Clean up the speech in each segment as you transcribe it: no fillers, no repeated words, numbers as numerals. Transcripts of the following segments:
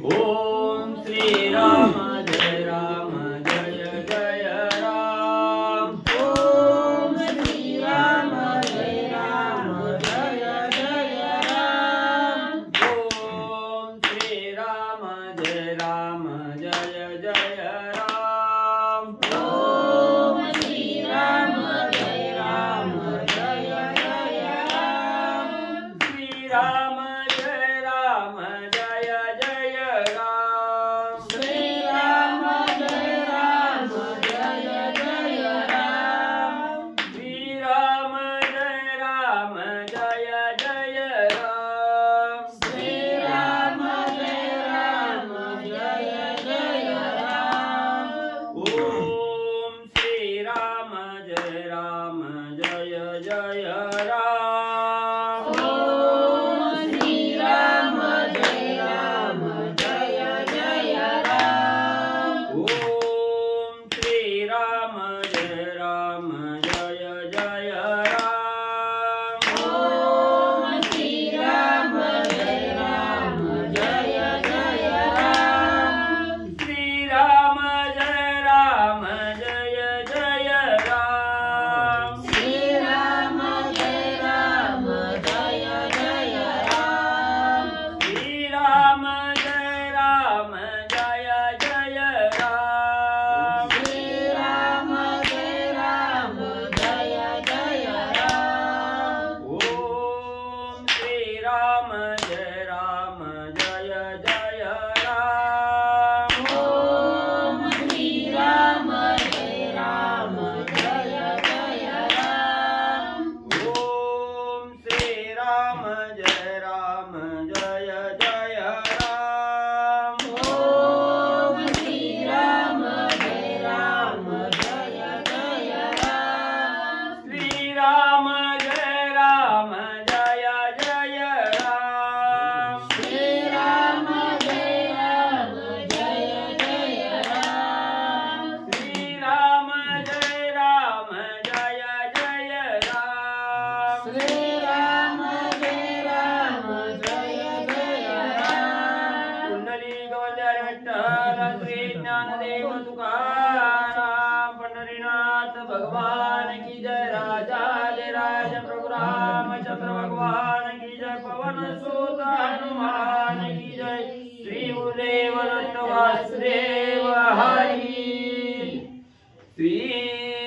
ओम श्री राम जय राम जय जय राम। ओम श्री राम जय राम जय जय राम। ओम श्री राम जय राम जय जय राम। ओम श्री राम जय राम जय जय राम। श्री राम जय राम जय जय राम। श्री राम जय राम जय जय राम। श्री राम जय राम जय जय राम। श्री राम जय राम जय जय राम। ओम श्री राम जय राम जय जय राम। ओम श्री राम जय राम जय जय राम। ओम श्री राम जय राम जय जय राम। ओम श्री राम जय राम जय जय राम। श्री राम जय राम जय जय राम। श्री राम जय राम जय जय राम। श्री राम जय राम जय जय राम। श्री राम जय राम जय जय राम। ओम श्री राम जय राम जय जय राम। ओम श्री राम जय राम जय जय राम। ओम श्री राम जय राम जय जय राम। ओम श्री राम जय राम जय जय राम। श्री राम जय राम जय जय राम। श्री राम जय राम जय जय राम। श्री राम जय राम जय जय राम। श्री राम जय राम जय जय राम। कुंडली गवंद्यारे विठ्ठल श्री ज्ञानदेव तुकाराम पंढरीनाथ भगवान की जय। राजाधिराज प्रभु रामचंद्र भगवान की जय। पवन सुत हनुमान की जय। श्री गुरुदेव दत्त वासुदेव हरी। श्री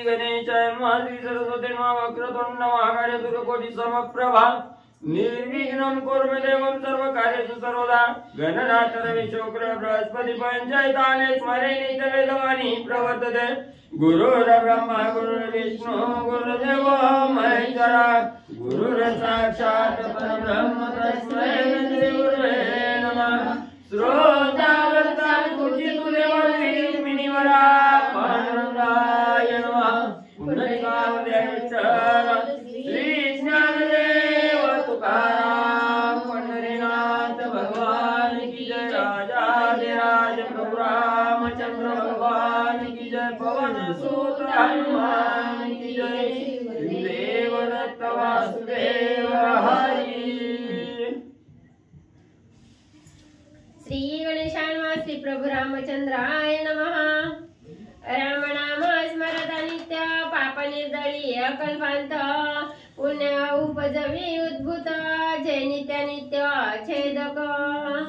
गणेशाय नमः। श्री सरस्वती नमः। वक्रतुंड महाकाय सूर्यकोटि समप्रभा निर्विघ्नं कुरु मे देवं सर्वकार्येषु सर्वदा। गणनाथ रवि शुक्र बृहस्पति पंचायताने स्मरे नित्यवेदवाणी प्रवर्तते। गुरुर्ब्रह्मा गुरुर्विष्णु गुरुर्देवो महेश्वरा। गुरुर्साक्षात् परब्रह्म तस्मै श्री गुरवे नमः। श्रोतावर्तान् कुचितु देवस्मिनिवरा पांडुरंगाय नमः। पुंडरीकावद्याय विठ्ठल श्री ज्ञानदेव तुकाराम पंढरीनाथ भगवान की जय। राजाधिराज प्रभु रामचंद्र भगवान की जय। पवन सुत हनुमान की जय। श्री देव दत्त वासुदेव हरी। श्री गणेशाय नमः। श्री प्रभु रामचंद्राय नमः। राम नाम स्मरत नित्य पाप निर्दळी अकल्पांत पुण्य उपजवी उद्भूत जय नित्य नित्य छेदक।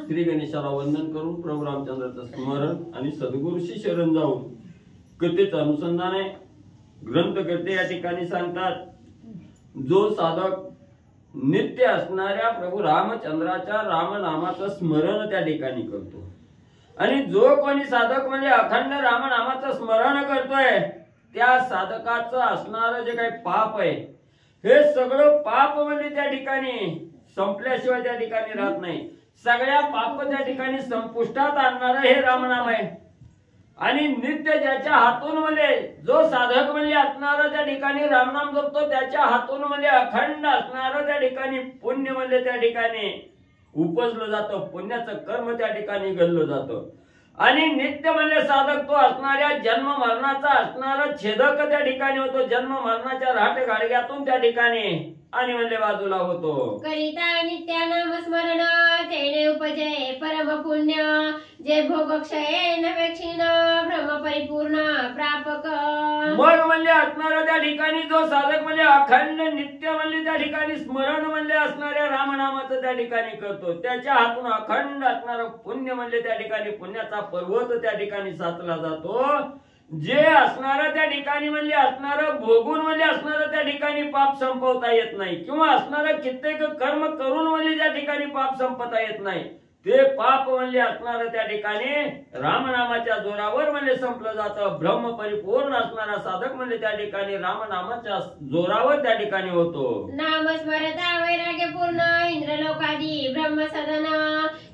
श्री गणेशाला वंदन करून प्रभू रामचंद्राचं स्मरण आणि सद्गुरूशी शरण जाऊन कथेचं अनुसंधान आहे। ग्रंथकर्ते या ठिकाणी सांगतात, जो साधक नित्य असणाऱ्या प्रभू रामचंद्राच्या रामनामाचं स्मरण त्या ठिकाणी करतो आणि जो कोणी साधक म्हणजे अखंड रामनामाचं स्मरण करतोय, त्या साधकाचं असणारं जे काही पाप आहे हे सगळं पाप म्हणजे त्या ठिकाणी संपल्याशिवाय त्या ठिकाणी राहत नाही। सगळ्या पाप त्या ठिकाणी संपुष्टात आणणारं हे रामनाम आहे। आणि नित्य ज्याच्या हातून म्हणजे जो साधक म्हणजे असणारं त्या ठिकाणी रामनाम जपतो, त्याच्या हातून म्हणजे अखंड असणारं त्या ठिकाणी पुण्य म्हणजे त्या ठिकाणी उपजलं जातं। पुण्याचं कर्म त्या ठिकाणी घडलं जातं। आणि नित्य म्हणजे साधक तो असणाऱ्या जन्म मरणाचा असणारा छेदक त्या ठिकाणी होतो। जन्म मरणाच्या राट गाडग्यातून त्या ठिकाणी आणि म्हणले बाजूला होतो. करिता नित्यानाम स्मरण तेने उपजय परम पुण्य जे भोग क्षय नवे क्षीण भ्रम परिपूर्ण प्रापक. मग म्हणले असणारा त्या ठिकाणी जो साधक म्हणजे अखंड नित्य म्हणले त्या ठिकाणी स्मरण म्हणले असणाऱ्या रामनामाचं त्या ठिकाणी करतो, त्याच्या हातून अखंड असणारं पुण्य म्हणले त्या ठिकाणी पुण्याचा पर्वत त्या ठिकाणी साचला जातो. जे असणारं त्या ठिकाणी म्हणले असणारं भोगून म्हणले असणारं त्या ठिकाणी पाप संपवता येत नाही, किंवा असणारं कित्येक कर्म करून म्हणले त्या ठिकाणी पाप संपता येत नाही, ते पाप म्हणले असणारं त्या ठिकाणी रामनामाच्या जोरावर म्हणले संपलं जातं. ब्रह्म परिपूर्ण असणारा साधक म्हणले त्या ठिकाणी रामनामाच्या जोरावर त्या ठिकाणी होतो. नाम स्मरता वैराग्य पूर्ण इंद्रलोकादी ब्रह्म सदन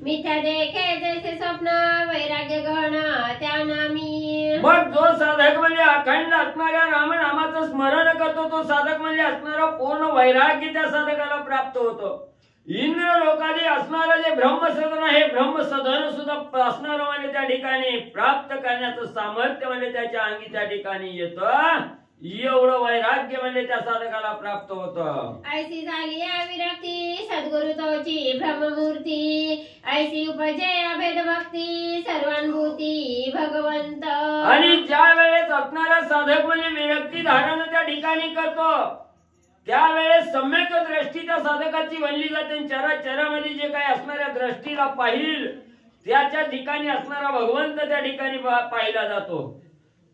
मिथ्या देखे जैसे स्वप्न वैराग्य गहन त्या नामी. मग जो साधक म्हणजे अखंड असणाऱ्या रामनामाचं स्मरण करतो तो साधक म्हणजे असणारा पूर्ण वैराग्य त्या साधकाला प्राप्त होतो. इंद्र लोकादी असणारं जे ब्रह्मसदन आहे, ब्रह्मसदन सुद्धा असणार म्हणजे त्या ठिकाणी प्राप्त करण्याचं सामर्थ्य म्हणजे त्याच्या अंगी त्या ठिकाणी येतं. एवढं वैराग्य म्हणजे त्या साधकाला प्राप्त होतं. ऐसी झाली विरक्ती सद्गुरु तोची ब्रह्ममूर्ती ऐसी उपजय अभेद भक्ती सर्वानुभूती भगवंत. आणि ज्या वेळेस असणारा साधक म्हणजे विरक्ती धारण त्या ठिकाणी करतो त्यावेळेस सम्यक दृष्टी त्या साधकाची बनली जाते. चराचरामध्ये जे काही असणाऱ्या दृष्टीला पाहिल त्याच्या ठिकाणी असणारा भगवंत त्या ठिकाणी पाहिला जातो.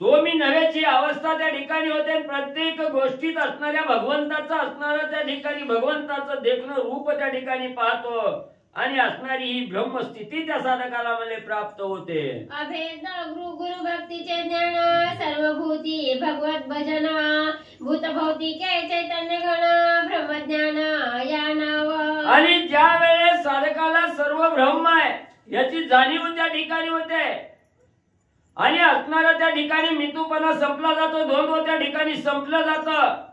तो मी नव्हेची अवस्था त्या ठिकाणी होते. प्रत्येक गोष्टीत असणाऱ्या भगवंताचं असणारं त्या ठिकाणी भगवंताचं देखणं रूप त्या ठिकाणी पाहतो आणि असणारी ही ब्रह्मस्थिती त्या साधकाला मला प्राप्त होते. अभेद गुरु भक्तीचे ज्ञान सर्वभूती भगवत भजन भूत भौतिके चैतन्य गण ब्रह्मज्ञान या नाव. आणि ज्या वेळेस साधकाला सर्व ब्रह्म आहे याची जाणीव त्या ठिकाणी होते आणि असणारा त्या ठिकाणी मितूपणा संपला जातो, द्वंद्व त्या ठिकाणी संपलं जातं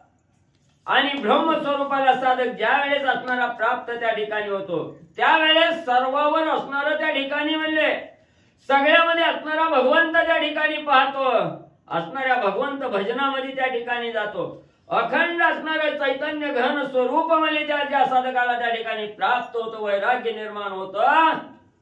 आणि ब्रह्म स्वरूपाला साधक ज्या वेळेस असणारा प्राप्त त्या ठिकाणी होतो त्यावेळेस सर्वावर असणारं त्या ठिकाणी म्हणले सगळ्यामध्ये असणारा भगवंत त्या ठिकाणी पाहतो, असणाऱ्या भगवंत भजनामध्ये त्या ठिकाणी जातो. अखंड असणारं चैतन्य घन स्वरूप म्हणजे ज्या साधकाला त्या ठिकाणी प्राप्त होतं, वैराग्य निर्माण होतं,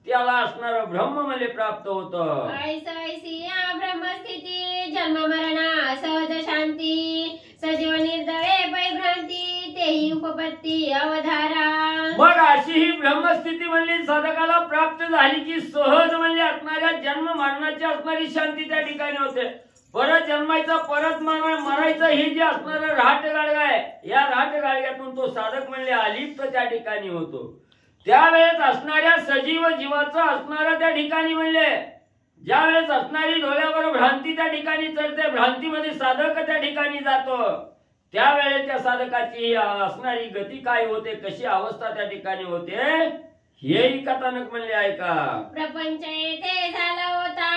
त्याला असणारं ब्रह्म म्हणजे प्राप्त होतं. ऐसी या ब्रह्मस्थिती जन्म मरणा सहज शांती सजीव निर्दळे परिभ्रांती तेही उपपत्ती अवधारा. मग अशी ही ब्रह्मस्थिती म्हणली साधकाला प्राप्त झाली की सहज म्हणजे असणाऱ्या जन्म मरणाची असणारी शांती त्या ठिकाणी होते. परत जन्मायचं परत मरायचं ही जी असणारं राहट गाडगा आहे, या राहट गाडग्यातून तो साधक म्हणले अलिप्त त्या ठिकाणी होतो. त्यावेळेस असणाऱ्या सजीव जीवाचं असणारं त्या ठिकाणी म्हणले ज्या वेळेस असणारी डोळ्यावर भ्रांती त्या ठिकाणी चढते, भ्रांतीमध्ये साधक त्या ठिकाणी जातो, त्यावेळेस त्या साधकाची असणारी गती काय होते, कशी अवस्था त्या ठिकाणी होते हेही कथानक म्हणले आहे का. प्रपंच येथे झाला होता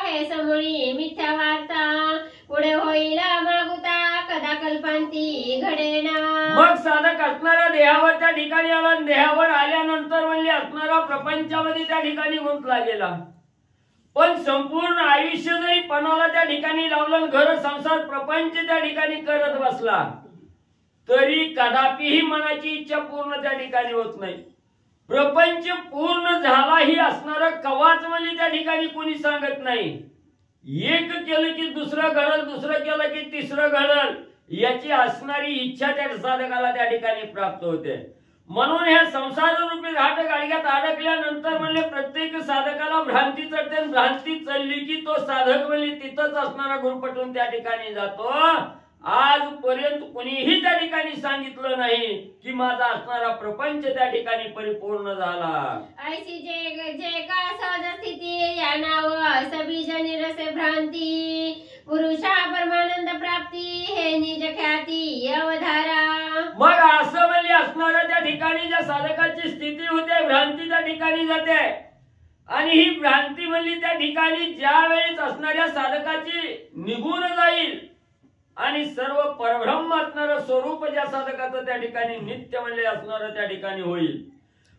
हे समोरी मिथ्या वार्ता पुढे होईल मागुता कदा कल्पांती घडेना. मग साधक असणाऱ्या देहावर त्या ठिकाणी आला, देहावर आल्यानंतर म्हणले असणारा प्रपंचामध्ये त्या ठिकाणी गुंतला गेला. पण संपूर्ण आयुष्य जरी पणाला त्या ठिकाणी लावलं, घर संसार प्रपंच त्या ठिकाणी करत बसला तरी कदापिही मनाची इच्छा पूर्ण त्या ठिकाणी होत नाही. प्रपंच पूर्ण झाला ही असणारं कवाच म्हणजे त्या ठिकाणी कोणी सांगत नाही. एक केलं की दुसरं घडल, दुसरं केलं की तिसरं घडल, याची असणारी इच्छा त्या साधकाला त्या ठिकाणी प्राप्त होते. म्हणून ह्या संसार रूपी राहट गाडग्यात अडकल्यानंतर म्हणले प्रत्येक साधकाला भ्रांती चढते. भ्रांती चढली की तो साधक म्हणजे तिथंच असणारा गुरपटून त्या ठिकाणी जातो. आजपर्यंत कुणीही त्या ठिकाणी सांगितलं नाही की माझा असणारा प्रपंच त्या ठिकाणी परिपूर्ण झाला. ऐसी जे का सहज स्थिती या नाव सबीज निरसे भ्रांती पुरुषा परमानंद प्राप्ती हे निज ख्याती अवधारा. मग असं म्हणजे असणाऱ्या त्या ठिकाणी ज्या साधकाची स्थिती होते भ्रांती त्या ठिकाणी जाते आणि ही भ्रांती म्हणजे त्या ठिकाणी ज्या वेळेस असणाऱ्या साधकाची निघून जाईल आणि सर्व परब्रह्म असणारं स्वरूप ज्या साधकाचं त्या ठिकाणी नित्य म्हणजे असणारं त्या ठिकाणी होईल,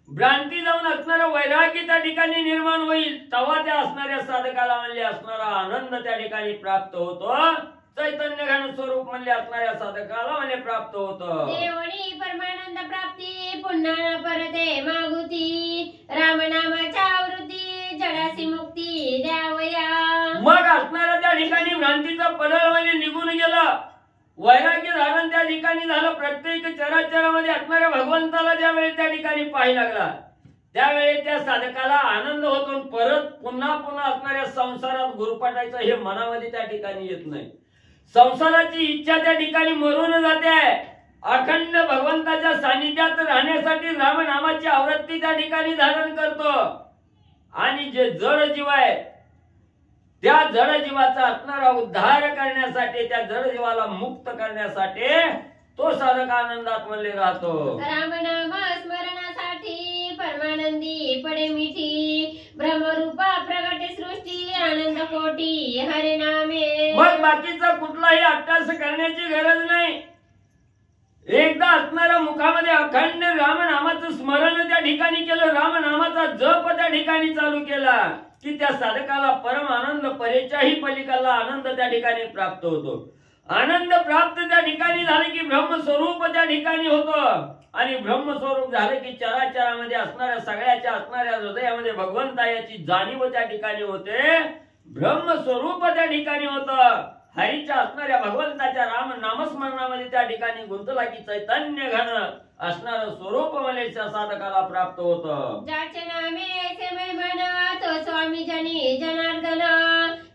भ्रांती जाऊन असणारं वैराग्य त्या ठिकाणी निर्माण होईल, तेव्हा त्या असणाऱ्या साधकाला म्हणजे असणारा आनंद त्या ठिकाणी प्राप्त होतो. चैतन्य घन स्वरूप म्हणले असणाऱ्या साधकाला म्हणे प्राप्त होतं. देवणी परमानंद प्राप्ती पुन्हा परते मागुती रामनामाच्या आवृत्ती जडासी मुक्ती द्यावया. मग असणाऱ्या त्या ठिकाणी भ्रांतीचा पडळ म्हणजे निघून गेला. वैराग्य धारण त्या ठिकाणी झालं. प्रत्येक चराचरामध्ये असणाऱ्या भगवंताला ज्यावेळी त्या ठिकाणी पाहायला लागला त्यावेळी त्या साधकाला आनंद होतो. परत पुन्हा पुन्हा असणाऱ्या संसारात गुरफटायचं हे मनामध्ये त्या ठिकाणी येत नाही. संसाराची इच्छा त्या ठिकाणी मरून जाते. अखंड भगवंताच्या सानिध्यात राहण्यासाठी रामनामाची आवृत्ती त्या ठिकाणी धारण करतो. आणि जे जड जीव आहे त्या जड जीवाचा असणारा उद्धार करण्यासाठी, त्या जड जीवाला मुक्त करण्यासाठी तो साधक आनंदात म्हणले राहतो. रामनाम स्मरणासाठी परमानंदी पडे मिठी ब्रह्मरूपा प्रगटे सृष्टी आनंद कोटी हरिनामे. मग बाकीचा कुठलाही अट्टास करण्याची गरज नाही. एकदा असणाऱ्या मुखामध्ये अखंड रामनामाचं स्मरण त्या ठिकाणी केलं, रामनामाचा जप त्या ठिकाणी चालू केला की त्या साधकाला परम आनंद परेच्याही पलीकडला आनंद त्या ठिकाणी प्राप्त होतो. आनंद प्राप्त त्या ठिकाणी झाले की ब्रह्मस्वरूप त्या ठिकाणी होतं. आणि ब्रह्मस्वरूप झालं की चराचरामध्ये असणाऱ्या सगळ्याच्या असणाऱ्या हृदयामध्ये भगवंता याची जाणीव त्या ठिकाणी होते. ब्रह्मस्वरूप त्या ठिकाणी होतं. हरीच्या असणाऱ्या भगवंताच्या राम नामस्मरणामध्ये त्या ठिकाणी गुंतला की चैतन्य घन असणारं स्वरूप मलेच्या साधकाला प्राप्त होतं. ज्याचे नामे ते महिमन तो स्वामी जनी जनार्दन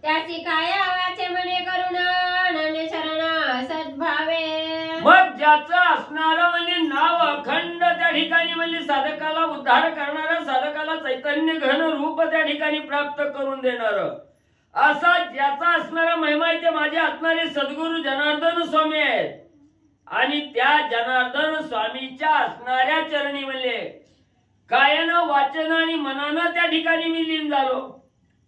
त्याची काय वाचे म्हणे करुण अनन्य शरण सद्भावे. मग ज्याचं असणारं म्हणजे नाव अखंड त्या ठिकाणी म्हणजे साधकाला उद्धार करणारं, साधकाला चैतन्य घन रूप त्या ठिकाणी प्राप्त करून देणारं, असा ज्याचा असणारा महिमा आहे ते माझे असणारे सद्गुरु जनार्दन स्वामी आहेत. आणि त्या जनार्दन स्वामीच्या असणाऱ्या चरणी म्हणले कायानं वाचन आणि मनानं त्या ठिकाणी मी लीन झालो.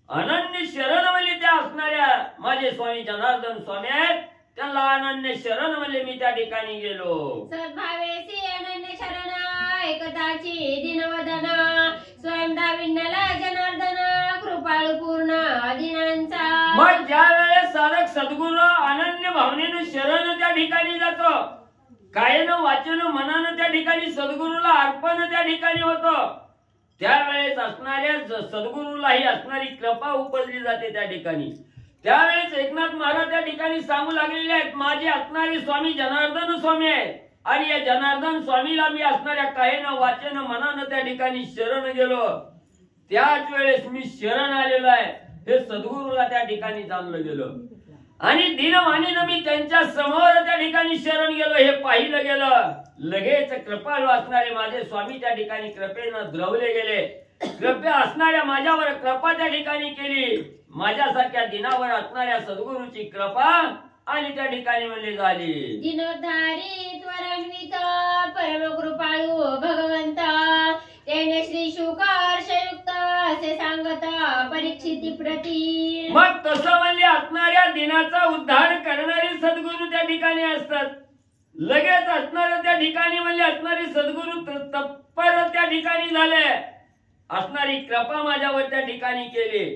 अनन्य शरण म्हणले त्या असणाऱ्या माझे स्वामी जनार्दन स्वामी आहेत, त्यांना अनन्य शरण म्हणले मी त्या ठिकाणी गेलो. सद्भावेसी अनन्य शरण एकताची दिनवदन स्वयंदा विण्णला जनार्दन कृपाळू पूर्ण अधीनांचा. मग ज्या वेळेस साधक सद्गुरू अनन्य भावनेनं शरण त्या ठिकाणी जातो, कायनं वाचन मनानं त्या ठिकाणी सद्गुरूला अर्पण त्या ठिकाणी होतं, त्यावेळेस असणाऱ्या सद्गुरूलाही असणारी कृपा उपजली जाते त्या ठिकाणी. त्यावेळेस एकनाथ महाराज त्या ठिकाणी सांगू लागलेले आहेत माझे असणारे स्वामी जनार्दन स्वामी आहेत. आणि या जनार्दन स्वामीला मी असणाऱ्या कायनं वाचन मनानं त्या ठिकाणी शरण गेलो. त्याच वेळेस मी शरण आलेलो आहे हे सद्गुरूला त्या ठिकाणी जाणलं गेलं. आणि दिनवाणीनं मी त्यांच्या समोर त्या ठिकाणी शरण गेलो हे पाहिलं गेलं. लगेच कृपाळू असणारे माझे स्वामी त्या ठिकाणी कृपेनं द्रवले गेले. कृपा असणाऱ्या माझ्यावर कृपा त्या ठिकाणी केली. माझ्यासारख्या दिनावर असणाऱ्या सद्गुरूची कृपा आणि त्या ठिकाणी म्हणले झाली. दिनोद्धारी त्वरान्वित परम कृपाळू भगवंत त्याने श्री शुक हर्षयुक्त असे सांगत परीक्षिती प्रती. मग तसं म्हणजे असणाऱ्या दिनाचा उद्धार करणारे सद्गुरू त्या ठिकाणी असतात. लगेच असणाऱ्या त्या ठिकाणी म्हणजे असणारे सद्गुरू तत्पर त्या ठिकाणी झाले. असणारी कृपा माझ्यावर त्या ठिकाणी केली.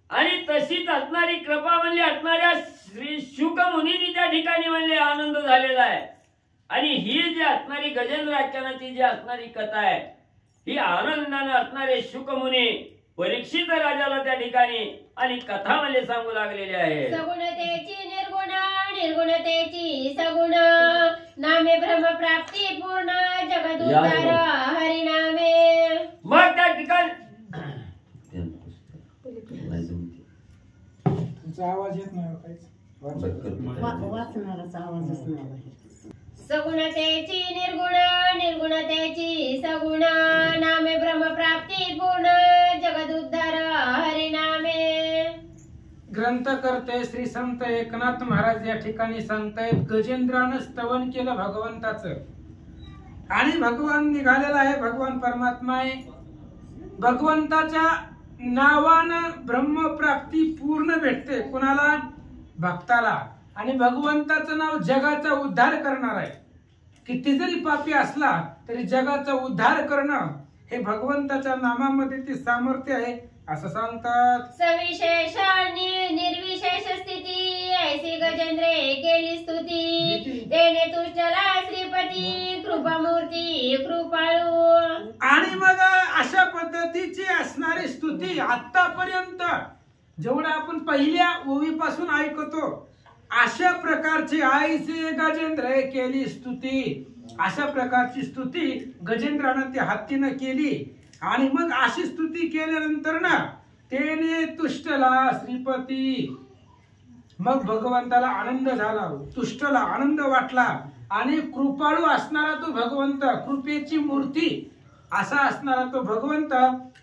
आणि तशीच असणारी कृपा म्हणजे असणाऱ्या श्री शुक मुनीची त्या ठिकाणी म्हणजे आनंद झालेला आहे. आणि ही जी असणारी गजेंद्र आख्यानाची जी असणारी कथा आहे ही आनंदाने असणारे शुक मुनी परीक्षित राजाला त्या ठिकाणी आणि कथा म्हणजे सांगू लागलेली आहे. सगुणतेची निर्गुण निर्गुणतेची सगुण नामे ब्रह्म प्राप्ती पूर्ण जगदुद्धार हरिनामे. मग त्या ठिकाणी आवाज येत नाही काहीच. वाचणाराचा आवाजच नाही. सगुणतेची निर्गुण निर्गुणतेची सगुण नामे ब्रह्म प्राप्ती पूर्ण जगदुद्धार हरिनामे. ग्रंथकर्ते श्री संत एकनाथ महाराज या ठिकाणी सांगतायत गजेंद्रानं स्तवन केलं भगवंताचं आणि भगवान निघालेला आहे. भगवान परमात्मा आहे. भगवंताच्या नावानं ब्रह्मप्राप्ती पूर्ण भेटते कुणाला? भक्ताला. आणि भगवंताचं नाव जगाचा उद्धार करणार आहे. किती जरी पापी असला तरी जगाचा उद्धार करणं हे भगवंताच्या नामामध्ये ते सामर्थ्य आहे असं सांगतात. सविशेष निर्विशेष स्थिती तैसी गजेंद्रे केली स्तुती तेने तुष्टला श्रीपती कृपामूर्ती कृपाळू. आणि मग अशा पद्धतीची असणारी स्तुती आतापर्यंत जेवढं आपण पहिल्या ओवीपासून ऐकतो अशा प्रकारची आईचे गजेंद्र केली स्तुती, अशा प्रकारची स्तुती गजेंद्रानं त्या हत्तीनं केली. आणि मग अशी स्तुती केल्यानंतर ना तेने तुष्टला श्रीपती, मग भगवंताला आनंद झाला, तुष्टला आनंद वाटला. आणि कृपाळू असणारा तो भगवंत, कृपेची मूर्ती असा असणारा तो भगवंत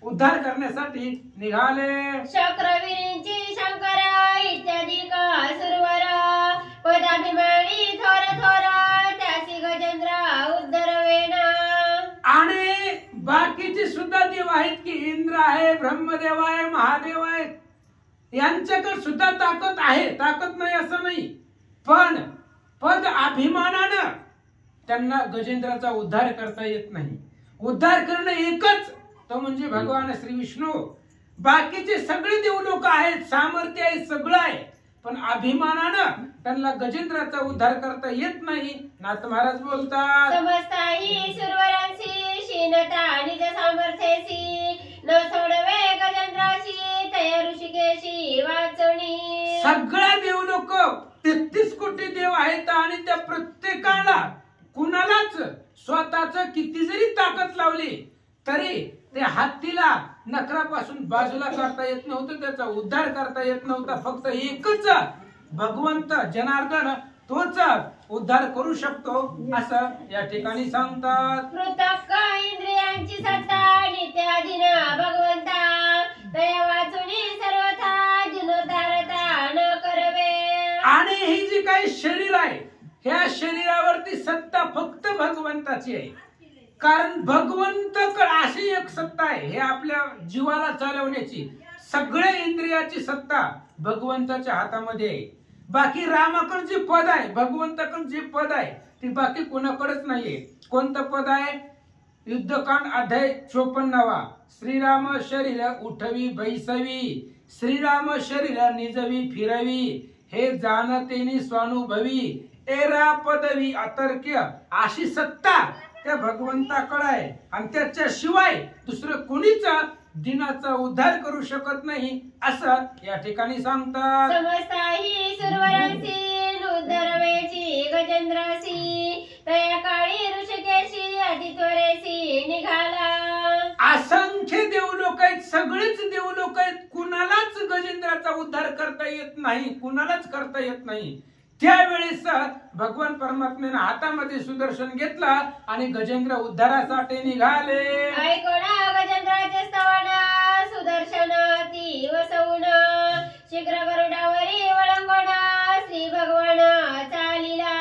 उद्धार करण्यासाठी निघाले. शक्रवीरींची शंकर इत्यादी सुरवर पदाभिमानी थोर थोर त्यासी गजेंद्र उद्धरवेना. आणि बाकीचे सुद्धा देव आहेत की इंद्र आहे, ब्रह्मदेव आहे, महादेव आहे, यांच्याकडे सुद्धा ताकद आहे, ताकद नाही असं नाही, पण पद अभिमानानं त्यांना गजेंद्राचा उद्धार करता येत नाही. उद्धार करणं एकच तो म्हणजे भगवान श्री विष्णू. बाकीचे सगळे देव लोक आहेत, सामर्थ्य आहे, सगळं आहे, पण अभिमानानं त्यांना गजेंद्राचा उद्धार करता येत नाही. नाथ महाराज बोलतात समस्ताही सुरवरांशी शीनता निज सामर्थ्येसी न सोडवे गजेंद्राशी तया ऋषिकेशी वाचणी. सगळ्या देव लोक 33 कोटी देव आहेत आणि त्या प्रत्येकाला कुणालाच स्वतःच किती जरी ताकद लावली तरी त्या हत्तीला नखरापासून बाजूला करता येत नव्हतं, त्याचा उद्धार करता येत नव्हता. फक्त एकच भगवंत जनार्दन तोच उद्धार करू शकतो असं या ठिकाणी सांगतात. पृथक इंद्रियांची सत्ता नित्याधीन भगवंता तया वाचुनी सर्वथा जीर्णोद्धारता न करवे. आणि ही जी काही शरीर आहे ह्या शरीरावरती सत्ता फक्त भगवंताची आहे. कारण भगवंत अशी एक सत्ता आहे, हे आपल्या जीवाला चालवण्याची सगळ्या इंद्रियाची सत्ता भगवंताच्या हातामध्ये आहे. बाकी रामाकडे जे पद आहे, भगवंताकडे जे पद आहे ते बाकी कोणाकडेच नाहीये. कोणतं पद आहे? युद्धकांड अध्याय 54. श्रीराम शरीर उठवी बैसवी, श्रीराम शरीर निजवी फिरवी, हे जाणतेनी स्वानुभवी, एरा पदवी अतर्क्य. अशी सत्ता त्या भगवंताकडे आहे आणि त्याच्याशिवाय दुसरं कोणीच दिनाचा उद्धार करू शकत नाही असं या ठिकाणी सांगतात. समस्ताही सुरवरांसी उद्धरवेची गजेंद्रासी तया काळी ऋषिकेशी अतित्वरेसी निघाला. असंख्य देवलोक आहेत, सगळेच देवलोक आहेत, कुणालाच गजेंद्राचा उद्धार करता येत नाही, कुणालाच करता येत नाही. त्यावेळेस भगवान परमात्म्याने हातामध्ये सुदर्शन घेतला आणि गजेंद्र उद्धारासाठी निघाले. ऐकोना गजेंद्राचे स्तवन सुदर्शन ती वसवून शीघ्र गरुडावरी वळंगण श्री भगवान चालिला.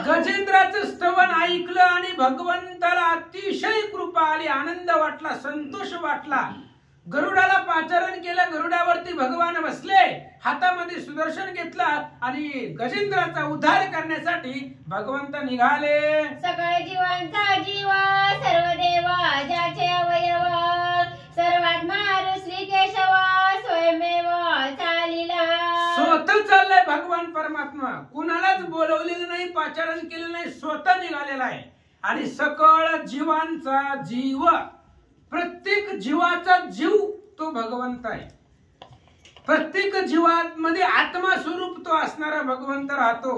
गजेंद्राचं स्तवन ऐकलं आणि भगवंताला अतिशय कृपा आली, आनंद वाटला, संतोष वाटला. गरुडाला पाचारण केलं, गरुडावरती भगवान बसले, हातामध्ये सुदर्शन घेतला आणि गजेंद्राचा उद्धार करण्यासाठी भगवंत निघाले. सकळ जीवांचा जीव सर्व देव ज्याचे अवयव सर्वात्मा श्री केशव स्वयंमेव चालिला. स्वतः चाललाय भगवान परमात्मा, कुणालाच बोलवलेलं नाही, पाचारण केलं नाही, स्वतः निघालेला आहे. आणि सकळ जीवांचा जीव, प्रत्येक जीवाचा जीव तो भगवंत आहे. प्रत्येक जीवामध्ये आत्मा स्वरूप तो असणारा भगवंत राहतो.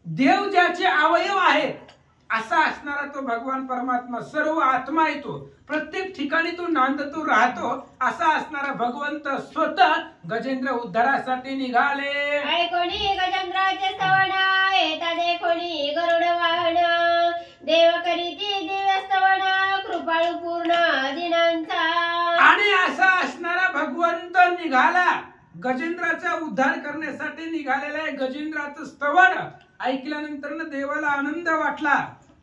देव ज्याचे अवयव आहेत असा असणारा तो भगवान परमात्मा, सर्व आत्मा आहे तो, प्रत्येक ठिकाणी तो नांदतो राहतो असा असणारा भगवंत स्वतः गजेंद्र उद्धारासाठी निघाले. ऐकोनी गजेंद्राचे स्तवन येता देखोनी गरुड वाहन देव करीती दिव्य स्तवन कृपाळू पूर्ण दिनांचा. आणि असा असणारा भगवंत निघाला, गजेंद्राचा उद्धार करण्यासाठी निघालेला आहे. गजेंद्राचं स्तवन ऐकल्यानंतर देवाला आनंद वाटला.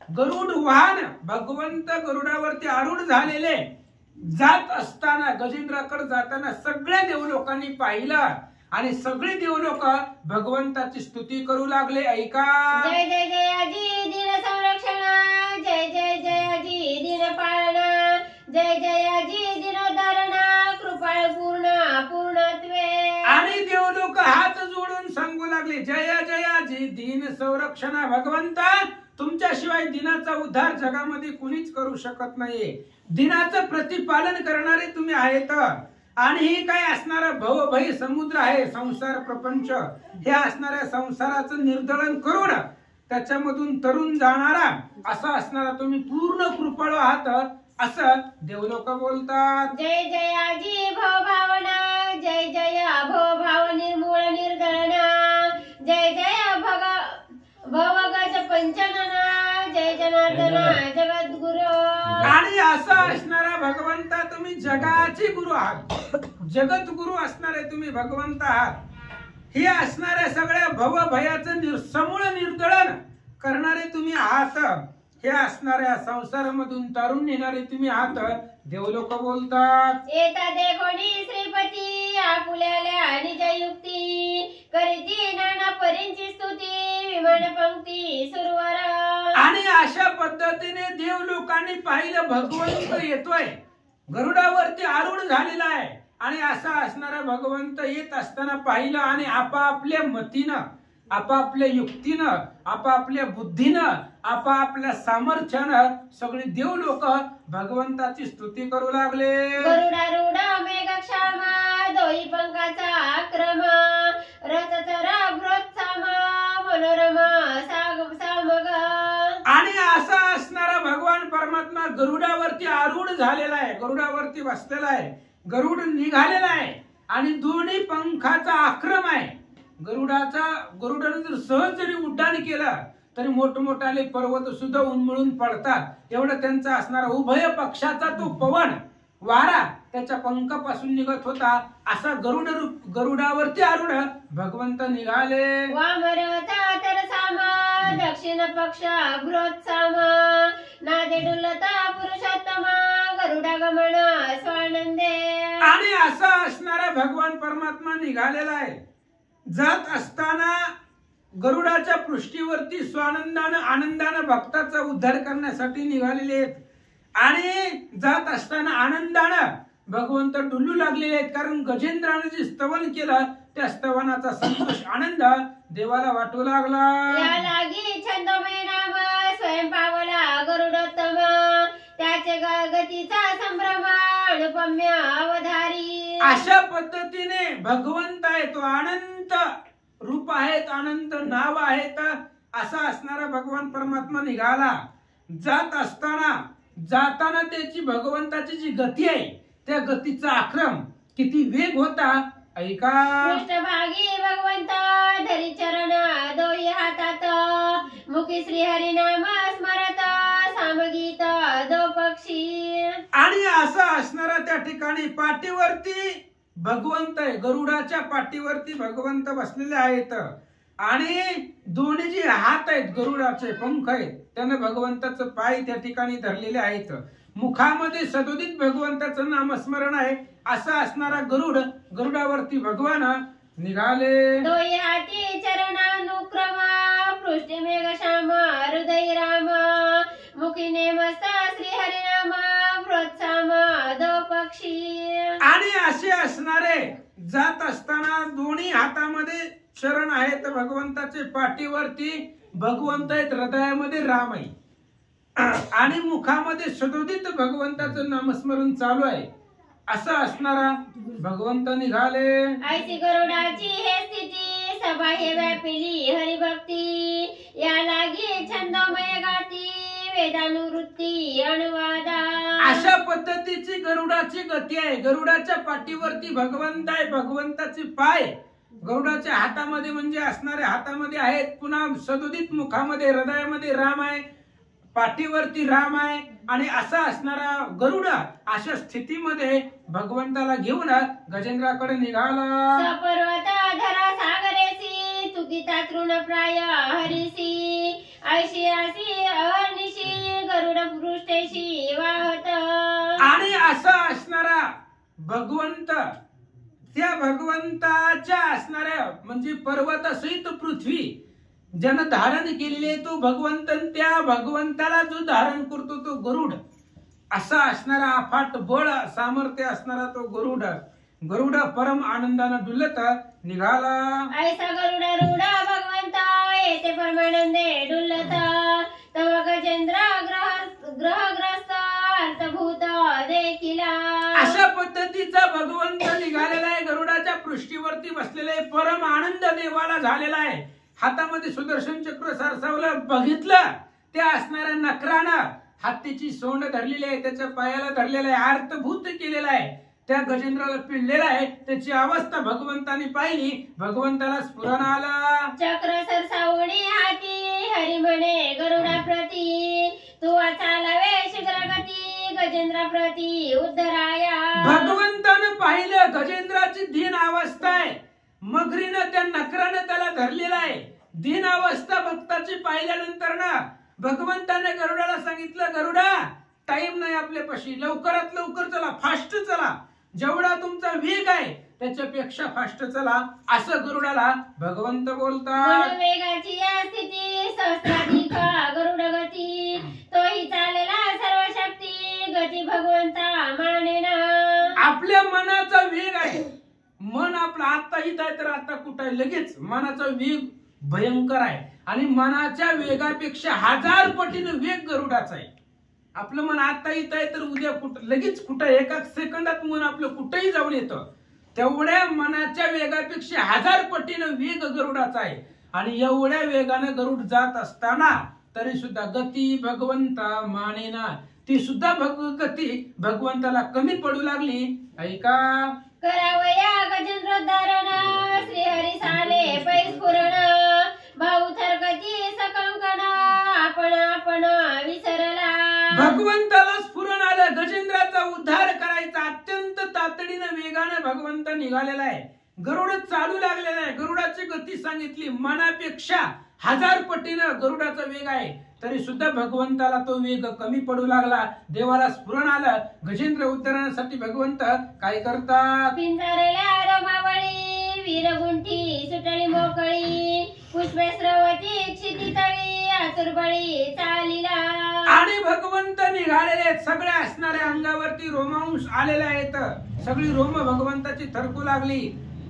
गरुड वाहन, भगवंत गरुडावरती आरूढ झालेले जात असताना, गजेंद्राकडे जाताना सगळ्या देवलोकांनी पाहिलं आणि सगळे देवलोक भगवंताची स्तुती करू लागले. ऐका. जय जय जयाजी दिन संरक्षण, जय जय जयाजी दिन पालना, जय जयाजी दिनोद्धारण कृपाळ पूर्ण पूर्णत्वे. आणि देवलोक हात जोडून सांगू लागले, लागली, जय जयाजी दीन संरक्षणा भगवंता, तुमच्याशिवाय दिनाचा उद्धार जगामध्ये कुणीच करू शकत नाहीये. दिनाचं प्रतिपालन करणारे तुम्ही आहेत. आणि हे काय असणारा भवभय समुद्र आहे, संसार प्रपंच, हे असणाऱ्या संसाराचं निर्दळन करून त्याच्यामधून तरुण जाणारा असा असणारा तुम्ही पूर्ण कृपाळू आहात, असं देवलोक बोलतात. जय जयाजी भव भावना, जय जय भव भाव निर्मूळ निर्दळना, जय जय भवगज पंचनना, जय जनार्दना जगद्गुरु. आणि असा असणारा भगवंता तुम्ही जगाचे गुरु आहात, जगत गुरु असणारे तुम्ही भगवंत आहात. हे असणाऱ्या सगळ्या भवभयाचं समूळ निर्दळन करणारे तुम्ही आहात. हे असणाऱ्या संसारामधून तारून नेणारे तुम्ही आहात, देवलोक बोलतात. येता देखोनी श्रीपती, आपुल्याल्या निजयुक्ती, करीती नाना परींची स्तुती, विमान पंक्ती सुरवर. आणि अशा पद्धतीने देवलोकांनी पाहिलं भगवंत येतोय, गरुडावरती आरूढ झालेला आहे. आणि असा असणारा भगवंत येत असताना पाहिलं आणि आपापल्या मतीनं, आपापल्या युक्तीनं, आपापल्या बुद्धीनं, आपापल्या सामर्थ्यानं सगळी देव लोक भगवंताची स्तुती करू लागले. गरुडारूढ मेघक्षामा, दोही पंखाचा आक्रम, रथचरा भ्रोत्सामा, मनोरमा सामग. आणि असा असणारा भगवान परमात्मा गरुडावरती आरूढ झालेला आहे, गरुडावरती बसलेला आहे, गरुड निघालेला आहे आणि दोन्ही पंखाचा आक्रम आहे. गरुडाने जर सहज जरी उड्डाण केलं तरी मोठमोठाले पर्वत सुद्धा उन्मळून पडतात. एवढं त्यांचा असणारा उभय पक्षाचा तो पवन वारा त्याच्या पंखापासून निघत होता. असा गरुडावरती आरूढ भगवंत निघाले. वामरथा तरसामा, दक्षिण पक्ष भ्रोत्सामा, नादे डुलता पुरुषोत्तमा, गरुडागमन स्वानंदे. आणि असा असणारा भगवान परमात्मा निघालेला आहे. जात असताना गरुडाच्या पृष्ठीवरती स्वानंदानं आनंदानं भक्ताचा उद्धार करण्यासाठी निघालेले आहेत. आणि जात असताना आनंदानं भगवंत डुलू लागलेले आहेत, कारण गजेंद्राने जे स्तवन केलं त्या स्तवनाचा संतोष आनंद देवाला वाटू लागला. या लागी छंदमय नाम, स्वयं पावला गरुडोत्तम, त्याचे गतीचा संभ्रम, अनुपम्य अवधारी. अशा पद्धतीने भगवंत आहे, तो अनंत रूप आहेत, अनंत नाव आहेत. असा असणारा भगवान परमात्मा निघाला. जात असताना जाताना त्याची भगवंताची जी गती आहे त्या गतीचा आक्रम किती वेग होता ऐका. पृष्ठभागी भगवंत धरी चरण, दोही हातात, मुखी श्री हरी नाम स्मरत, सामगीत दो पक्षी. आणि असा असणारा त्या ठिकाणी पाठीवरती भगवंत आहे, गरुडाच्या पाठीवरती भगवंत बसलेले आहेत. आणि दोन्ही जे हात आहेत गरुडाचे पंख आहेत त्याने भगवंताचं पाय त्या ठिकाणी धरलेले आहेत. मुखामध्ये सदोदित भगवंताचं नामस्मरण आहे. असा असणारा गरुडावरती भगवान निघाले. दोही हाती चरणानुक्रम, पृष्ठी मेघश्याम, हृदय राम, मुखी नेमस्त श्री हरिनाम, प्रोत्साम दो पक्षी. आणि असे असणारे जात असताना दोन्ही हातामध्ये शरण आहेत भगवंताचे, पाठीवरती भगवंत आहेत, हृदयामध्ये राम आहे आणि मुखामध्ये सदोदित भगवंताचं नामस्मरण चालू आहे. असं असणारा भगवंत निघाले. ऐसी गरुडाची हे स्थिती, सभा हे व्यापिली हरिभक्ती, या लागी छंदमय गाती, वेदानुवृत्ती अनुवादा. अशा पद्धतीची गरुडाची गती आहे. गरुडाच्या पाठीवरती भगवंत आहे, भगवंताचे पाय गरुडाच्या हातामध्ये म्हणजे असणाऱ्या हातामध्ये आहेत, पुन्हा सदोदित मुखामध्ये हृदयामध्ये राम आहे, पाठीवरती राम आहे. आणि असा असणारा गरुड अशा स्थितीमध्ये भगवंताला घेऊन गजेंद्राकडे निघाला. सपर्वत धरा सागरेसी, तुकिता तृणप्राय हरिसी, ऐशी आसी अहर्निशी, गरुड पृष्ठेशी वाहत. आणि असा असणारा भगवंत त्या भगवंताच्या असणाऱ्या म्हणजे पर्वतासहित पृथ्वी ज्यानं धारण केलेले तो भगवंत, त्या भगवंताला जो धारण करतो तो गरुड, असा असणारा अफाट बळ सामर्थ्य असणारा तो गरुड गरुड परम आनंदानं डुलत निघाला. ऐसा गरुडा रूढा भगवंता येते परमानंदे डुलत तव गजेंद्र ग्रहग्रस्त अर्थभूत देखिला. अशा पद्धतीचा भगवंत निघालेला आहे. गरुडाच्या पृष्ठीवरती बसलेला आहे. परम आनंद देवाला झालेला आहे. हातामध्ये सुदर्शन चक्र सरसावलं. बघितलं त्या असणाऱ्या नकरानं हत्तीची सोंड धरलेली आहे. त्याच्या पायाला धरलेला आहे. अर्थभूत केलेला आहे. त्या गजेंद्राला पिळलेला आहे. त्याची अवस्था भगवंताने पाहिली. भगवंताला स्फुरण आलं. चक्र सरसावणी हाती हरी म्हणे गरुडा प्रती तू चालावे शीघ्रगती गजेंद्रा प्रती उद्धराया. भगवंतानं पाहिलं गजेंद्राची दीन अवस्था आहे. मगरीनं त्या नकरानं त्याला धरलेला आहे. दीन अवस्था भक्ताची पाहिल्यानंतर ना भगवंताने गरुडाला सांगितलं, गरुडा टाइम नाही आपल्यापाशी, लवकरात लवकर चला, फास्ट चला, जेवढा तुमचा वेग आहे त्याच्यापेक्षा फास्ट चला, असं गरुडाला भगवंत बोलतात. वेगाची या स्थिती सहस्राधिक गरुड गती तोही चालेला सर्व शक्ती गती भगवंता मानेना. आपल्या मनाचा वेग आहे. मन आपलं आता इथं आहे तर आता कुठं आहे, लगेच मनाचा वेग भयंकर आहे. आणि मनाच्या वेगापेक्षा 1000 पटीनं वेग गरुडाचा आहे. आपलं मन आता इथं आहे तर उद्या कुठं लगेच कुठं एका सेकंदात मन आपलं कुठेही जाऊन येतं. तेवढ्या मनाच्या वेगापेक्षा 1000 पटीनं वेग गरुडाचा आहे. आणि एवढ्या वेगानं गरुड जात असताना तरी सुद्धा गती भगवंता मानेना. ती सुद्धा गती भगवंताला कमी पडू लागली. ऐका, करावया गजेंद्रोद्धारण श्रीहरी साले पैस्फुरण भाऊ थरकती सकंकण आपण आपण विसरला. भगवंताला स्फुरण आलं. गजेंद्राचा उद्धार करायचा अत्यंत तातडीनं वेगानं भगवंत निघालेला आहे. गरुड चालू लागलेला आहे. गरुडाची गती सांगितली. मनापेक्षा 1000 पटीनं गरुडाचा वेग आहे. तरी सुद्धा भगवंताला तो वेग कमी पडू लागला. देवाला स्फुरण आलं. गजेंद्र उद्धारासाठी भगवंत काय करतात? पिंजरल्या रोमावळी वीरगुंठी सुटली मोकळी पुष्पे स्रवती क्षितितळी आतुरबळी चालिला. आणि भगवंत निघालेले आहेत. सगळ्या असणाऱ्या अंगावरती रोमांश आलेले आहेत. सगळी रोम भगवंताची थरकू लागली.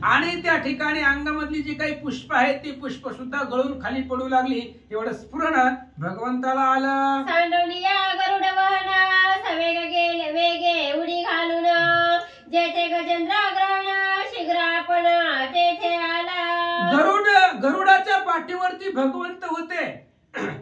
आणि त्या ठिकाणी अंगामधली जी काही पुष्प आहेत ती पुष्प सुद्धा गळून खाली पडू लागली. एवढं स्फुरण भगवंताला आलं. सांडोनिया गरुड वहन सवेग गेले वेगे उडी घालून जेथे गजेंद्र ग्रहण शीघ्र आपण तेथे आला. गरुडाच्या पाठीवरती भगवंत होते.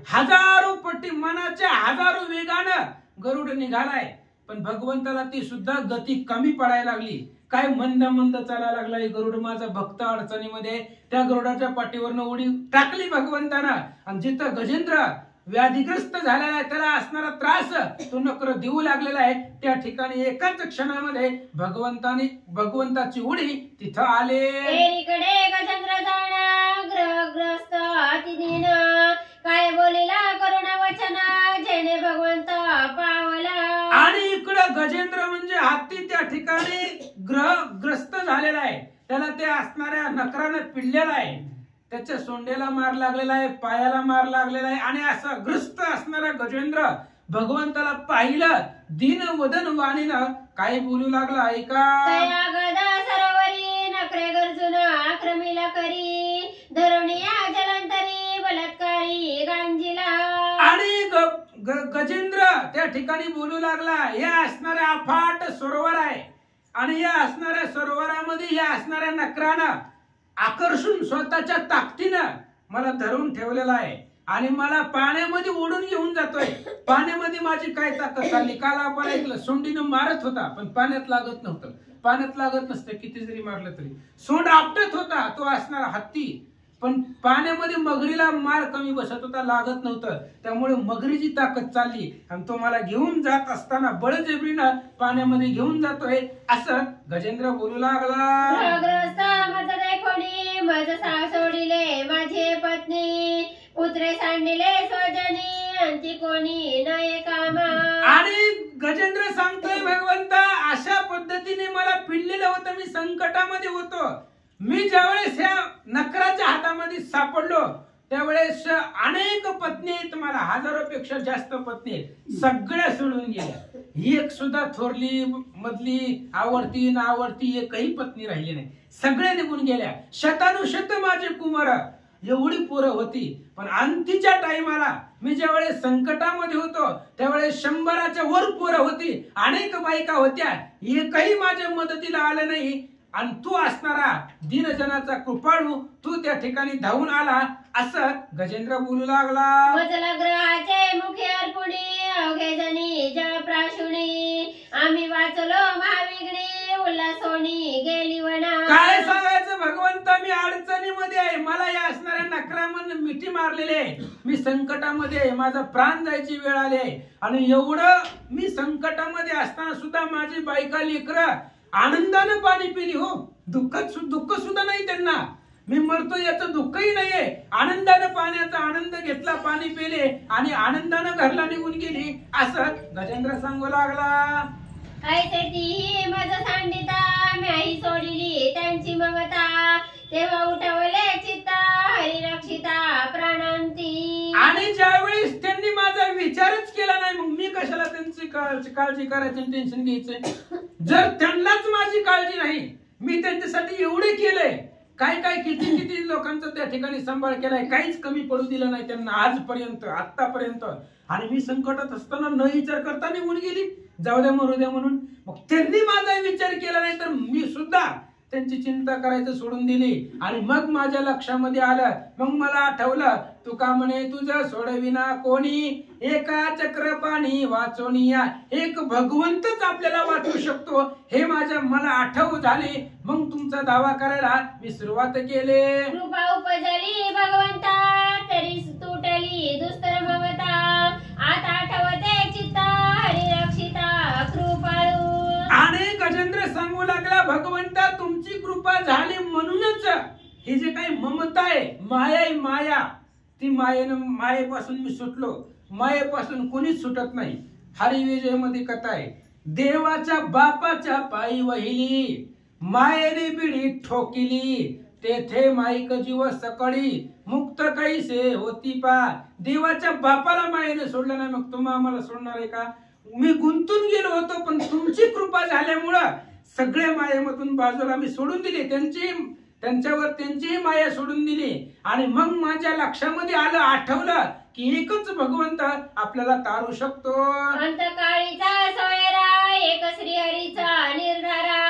1000 पटी मनाच्या 1000 वेगानं गरुड निघालाय. पण भगवंताला ती सुद्धा गती कमी पडायला लागली. काय मंद मंद चालायला लागलाय गरुड. माझा भक्त अडचणीमध्ये. त्या गरुडाच्या पाठीवरनं उडी टाकली भगवंतानं. आणि जिथं गजेंद्र व्याधिग्रस्त झालेला आहे, त्याला असणारा त्रास तो नकर देऊ लागलेला आहे, त्या ठिकाणी एकाच क्षणामध्ये भगवंताची उडी तिथं आले. एकीकडे गजेंद्र जाण ग्रहग्रस्त अतिदीन काय बोलिला करुणा वचन जेणे भगवंत पावला. आणि इकडं गजेंद्र म्हणजे हत्ती त्या ठिकाणी ग्रहग्रस्त झालेला आहे. त्याला ते असणाऱ्या नकरानं पिळलेला आहे. त्याच्या सोंडेला मार लागलेला आहे, पायाला मार लागलेला आहे. आणि असा ग्रस्त असणारा गजेंद्र भगवंताला पाहिलं. दीन वदन वाणीनं काय बोलू लागला. ऐका, तया गदा सरोवरी नखरे गरजून आक्रमिला करी धरणिया जलंतरी बलात्कारी गांजीला. आणि गजेंद्र त्या ठिकाणी बोलू लागला. हे असणाऱ्या अफाट सरोवर आहे. आणि या असणाऱ्या सरोवरामध्ये या असणाऱ्या नकरानं आकर्षून स्वतःच्या ताकदीनं मला धरून ठेवलेला आहे. आणि मला पाण्यामध्ये ओढून घेऊन जातोय. पाण्यामध्ये माझी काय ताकद चालली. काल आपण ऐकलं सोंडीनं मारत होता पण पाण्यात लागत नव्हतं. पाण्यात लागत नसतं किती जरी मारलं तरी. सोंड आपटत होता तो असणारा हत्ती. पण पाण्यामध्ये मगरीला मार कमी बसत होता, लागत नव्हतं. त्यामुळे मगरीची ताकद चालली. आणि तो मला घेऊन जात असताना बळजबरीनं पाण्यामध्ये घेऊन जातोय असं गजेंद्र बोलू लागला. ग्रहग्रस्त मज देखोनी मज सोडिले माझे पत्नी पुत्रे सांडिले स्वजनी अंती कोणी नये कामा. आणि गजेंद्र सांगतोय भगवंता अशा पद्धतीने मला पिळलेलं होतं. मी संकटामध्ये होतो. मी ज्यावेळेस ह्या नकराच्या हातामध्ये सापडलो त्यावेळेस अनेक पत्नी आहेत मला, 1000पेक्षा जास्त पत्नी आहेत. सगळ्या सोडून गेल्या. एक सुद्धा थोरली मधली आवडती ना आवडती एकही पत्नी राहिली नाही, सगळे निघून गेल्या. शतानुशत माझे कुमार एवढी पोरं होती. पण अंतीच्या टाइमाला मी ज्यावेळेस संकटामध्ये होतो त्यावेळेस 100च्या वर पोरं होती, अनेक बायका होत्या, एकही माझ्या मदतीला आलं नाही. आणि तू असणारा दीनजनाचा कृपाळू तू त्या ठिकाणी धावून आला, असं गजेंद्र बोलू लागला. वचला ग्रहाचे मुखे अर्पुणी अवघे जणी जळप्राशुणी आम्ही वाचलो महाविघ्ने उल्हासोनी गेली वना. काय सांगायचं भगवंता, मी अडचणीमध्ये आहे, मला या असणाऱ्या नकरामन मिठी मारलेले आहे, मी संकटामध्ये आहे, माझा प्राण जायची वेळ आली आहे. आणि एवढं मी संकटामध्ये असताना सुद्धा माझी बायका लेकरं आनंदानं पाणी पिली. हो, दुःख सुद्धा नाही त्यांना, मी मरतो याचं दुःखही नाहीये. आनंदानं पाण्याचा आनंद घेतला, पाणी पिले आणि आनंदानं घरला निघून गेली, असं गजेंद्र सांगू लागला. ऐसे तीही मज सांडिता म्याही सोडली त्यांची ममता तेव्हा उठवले चित्ता हरिरक्षिता प्राणांती. आणि ज्यावेळेस त्यांनी माझा विचारच केला नाही, मग मी कशाला त्यांची काळजी करायची, टेन्शन घ्यायचंय. जर त्यांनाच माझी काळजी नाही, मी त्यांच्यासाठी एवढे केलंय, काय काय किती किती लोकांचा त्या ठिकाणी सांभाळ केलाय, काहीच कमी पडू दिलं नाही त्यांना आजपर्यंत, आतापर्यंत. आणि मी संकटात असताना न विचार करता निघून गेली, जाऊ द्या मरू द्या म्हणून. मग त्यांनी माझा विचार केला नाही तर मी सुद्धा त्यांची चिंता करायचं सोडून दिली. आणि मग माझ्या लक्षामध्ये आलं, मग मला आठवलं, तुका म्हणे तुझं सोडविना कोणी, एका चक्रपाणी वाचोनिया, एक भगवंतच आपल्याला वाचू शकतो, हे मला आठव झाले. मग तुमचा दावा करायला मी सुरुवात केले. कृपा उपजली भगवंता तरी तुटली दुस्तर ममता आता आठवते चित्ता हरिरक्षिता कृपाळू. आणि गजेंद्र सांगू लागला, भगवंता तुमची कृपा झाली म्हणूनच ही जे काही ममता आहे, माया आहे, माया, ती मायेपासून मी सुटलो. मायेपासून कोणीच सुटत नाही. हरिविजय मध्ये कथा आहे, देवाच्या बापाच्या पायी वहिली मायेने बिडी ठोकिली, तेथे माईक जीव सकळी मुक्त कैसे होती पा. देवाच्या बापाला मायेने सोडलं नाही, मग तुम्ही आम्हाला सोडणार आहे का? मी गुंतून गेलो होतो, पण तुमची कृपा झाल्यामुळं सगळे मायेमधून बाजूला मी सोडून दिली, त्यांच्यावर त्यांचीही माया सोडून दिली. आणि मग माझ्या लक्षामध्ये आलं, आठवलं की एकच भगवंत आपल्याला तारू शकतो. अंतकाळीचा सोयरा एक श्रीहरीचा निर्धारा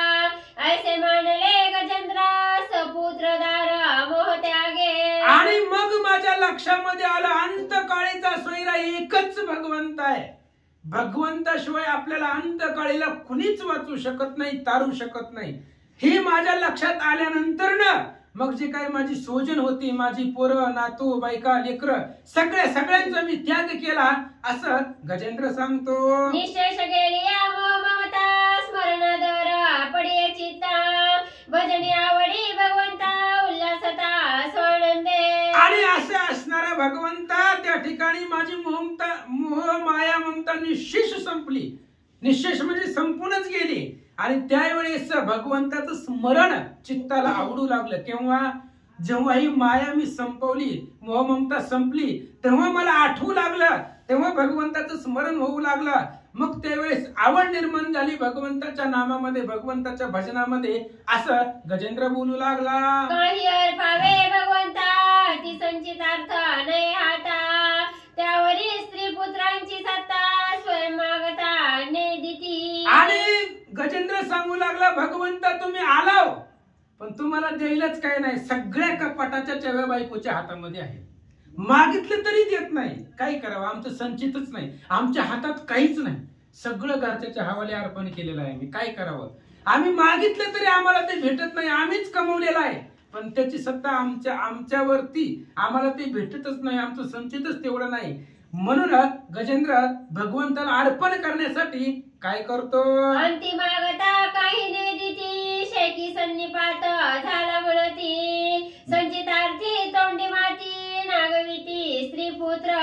ऐसे मानले गजेंद्र सपुत्रदार मोह त्यागे. आणि मग माझ्या लक्षामध्ये आलं, अंतकाळीचा सोयरा एकच भगवंत आहे. भगवंताशिवाय आपल्याला अंतकाळीला कुणीच वाचू शकत नाही, तारू शकत नाही. हे माझ्या लक्षात आल्यानंतर ना मग जे काही माझी सोजन होती, माझी पोरं नातू बायका लेकरं सगळ्यांचा मी त्याग केला, असं गजेंद्र सांगतो. निशेष गेली ममता स्मरणादर पडिये चित्ता भजनी आवडी भगवंता उल्हासता स्वानंदे. आणि असं असणारा भगवंता त्या ठिकाणी माझी मोह माया ममता निशेष संपली. निशेष म्हणजे संपूनच गेली. आणि त्यावेळेस भगवंताचं स्मरण चित्ताला आवडू लागलं. जेव्हा ही माया मी संपवली, मोह ममता संपली, तेव्हा मला आठवू लागलं, तेव्हा भगवंताचं स्मरण होऊ लागलं. मग त्यावेळेस आवड निर्माण झाली भगवंताच्या नामामध्ये, भगवंताच्या भजनामध्ये, असं गजेंद्र बोलू लागला. काही अर्पावे भगवंता ती संचितार्थ नाही हाता त्यावरी स्त्री पुत्रांची सत्ता स्वयं मागता ने दिती. आणि गजेंद्र सांगू लागला, भगवंता तुम्ही आलाव, पण तुम्हाला द्यायलाच काय नाही, सगळ्या कपाटाच्या चाव्या बायकोच्या हातामध्ये आहे. मागितलं तरी देत नाही. काय करावं, आमचं संचितच नाही, आमच्या हातात काहीच नाही, सगळं घरच्या हवाले अर्पण केलेलं आहे. मी काय करावं, आम्ही मागितलं तरी आम्हाला ते भेटत नाही, आम्हीच कमवलेलं आहे, पण त्याची सत्ता आमच्यावरती आम्हाला ते भेटतच नाही, आमचं संचितच तेवढं नाही. म्हणून गजेंद्र भगवंताला अर्पण करण्यासाठी काय करतो, अंतिमागता काही ने दिती शेकी सन्निपात झाला मुळती संचितार्थी तोंडी माती नागविती स्त्री पुत्र.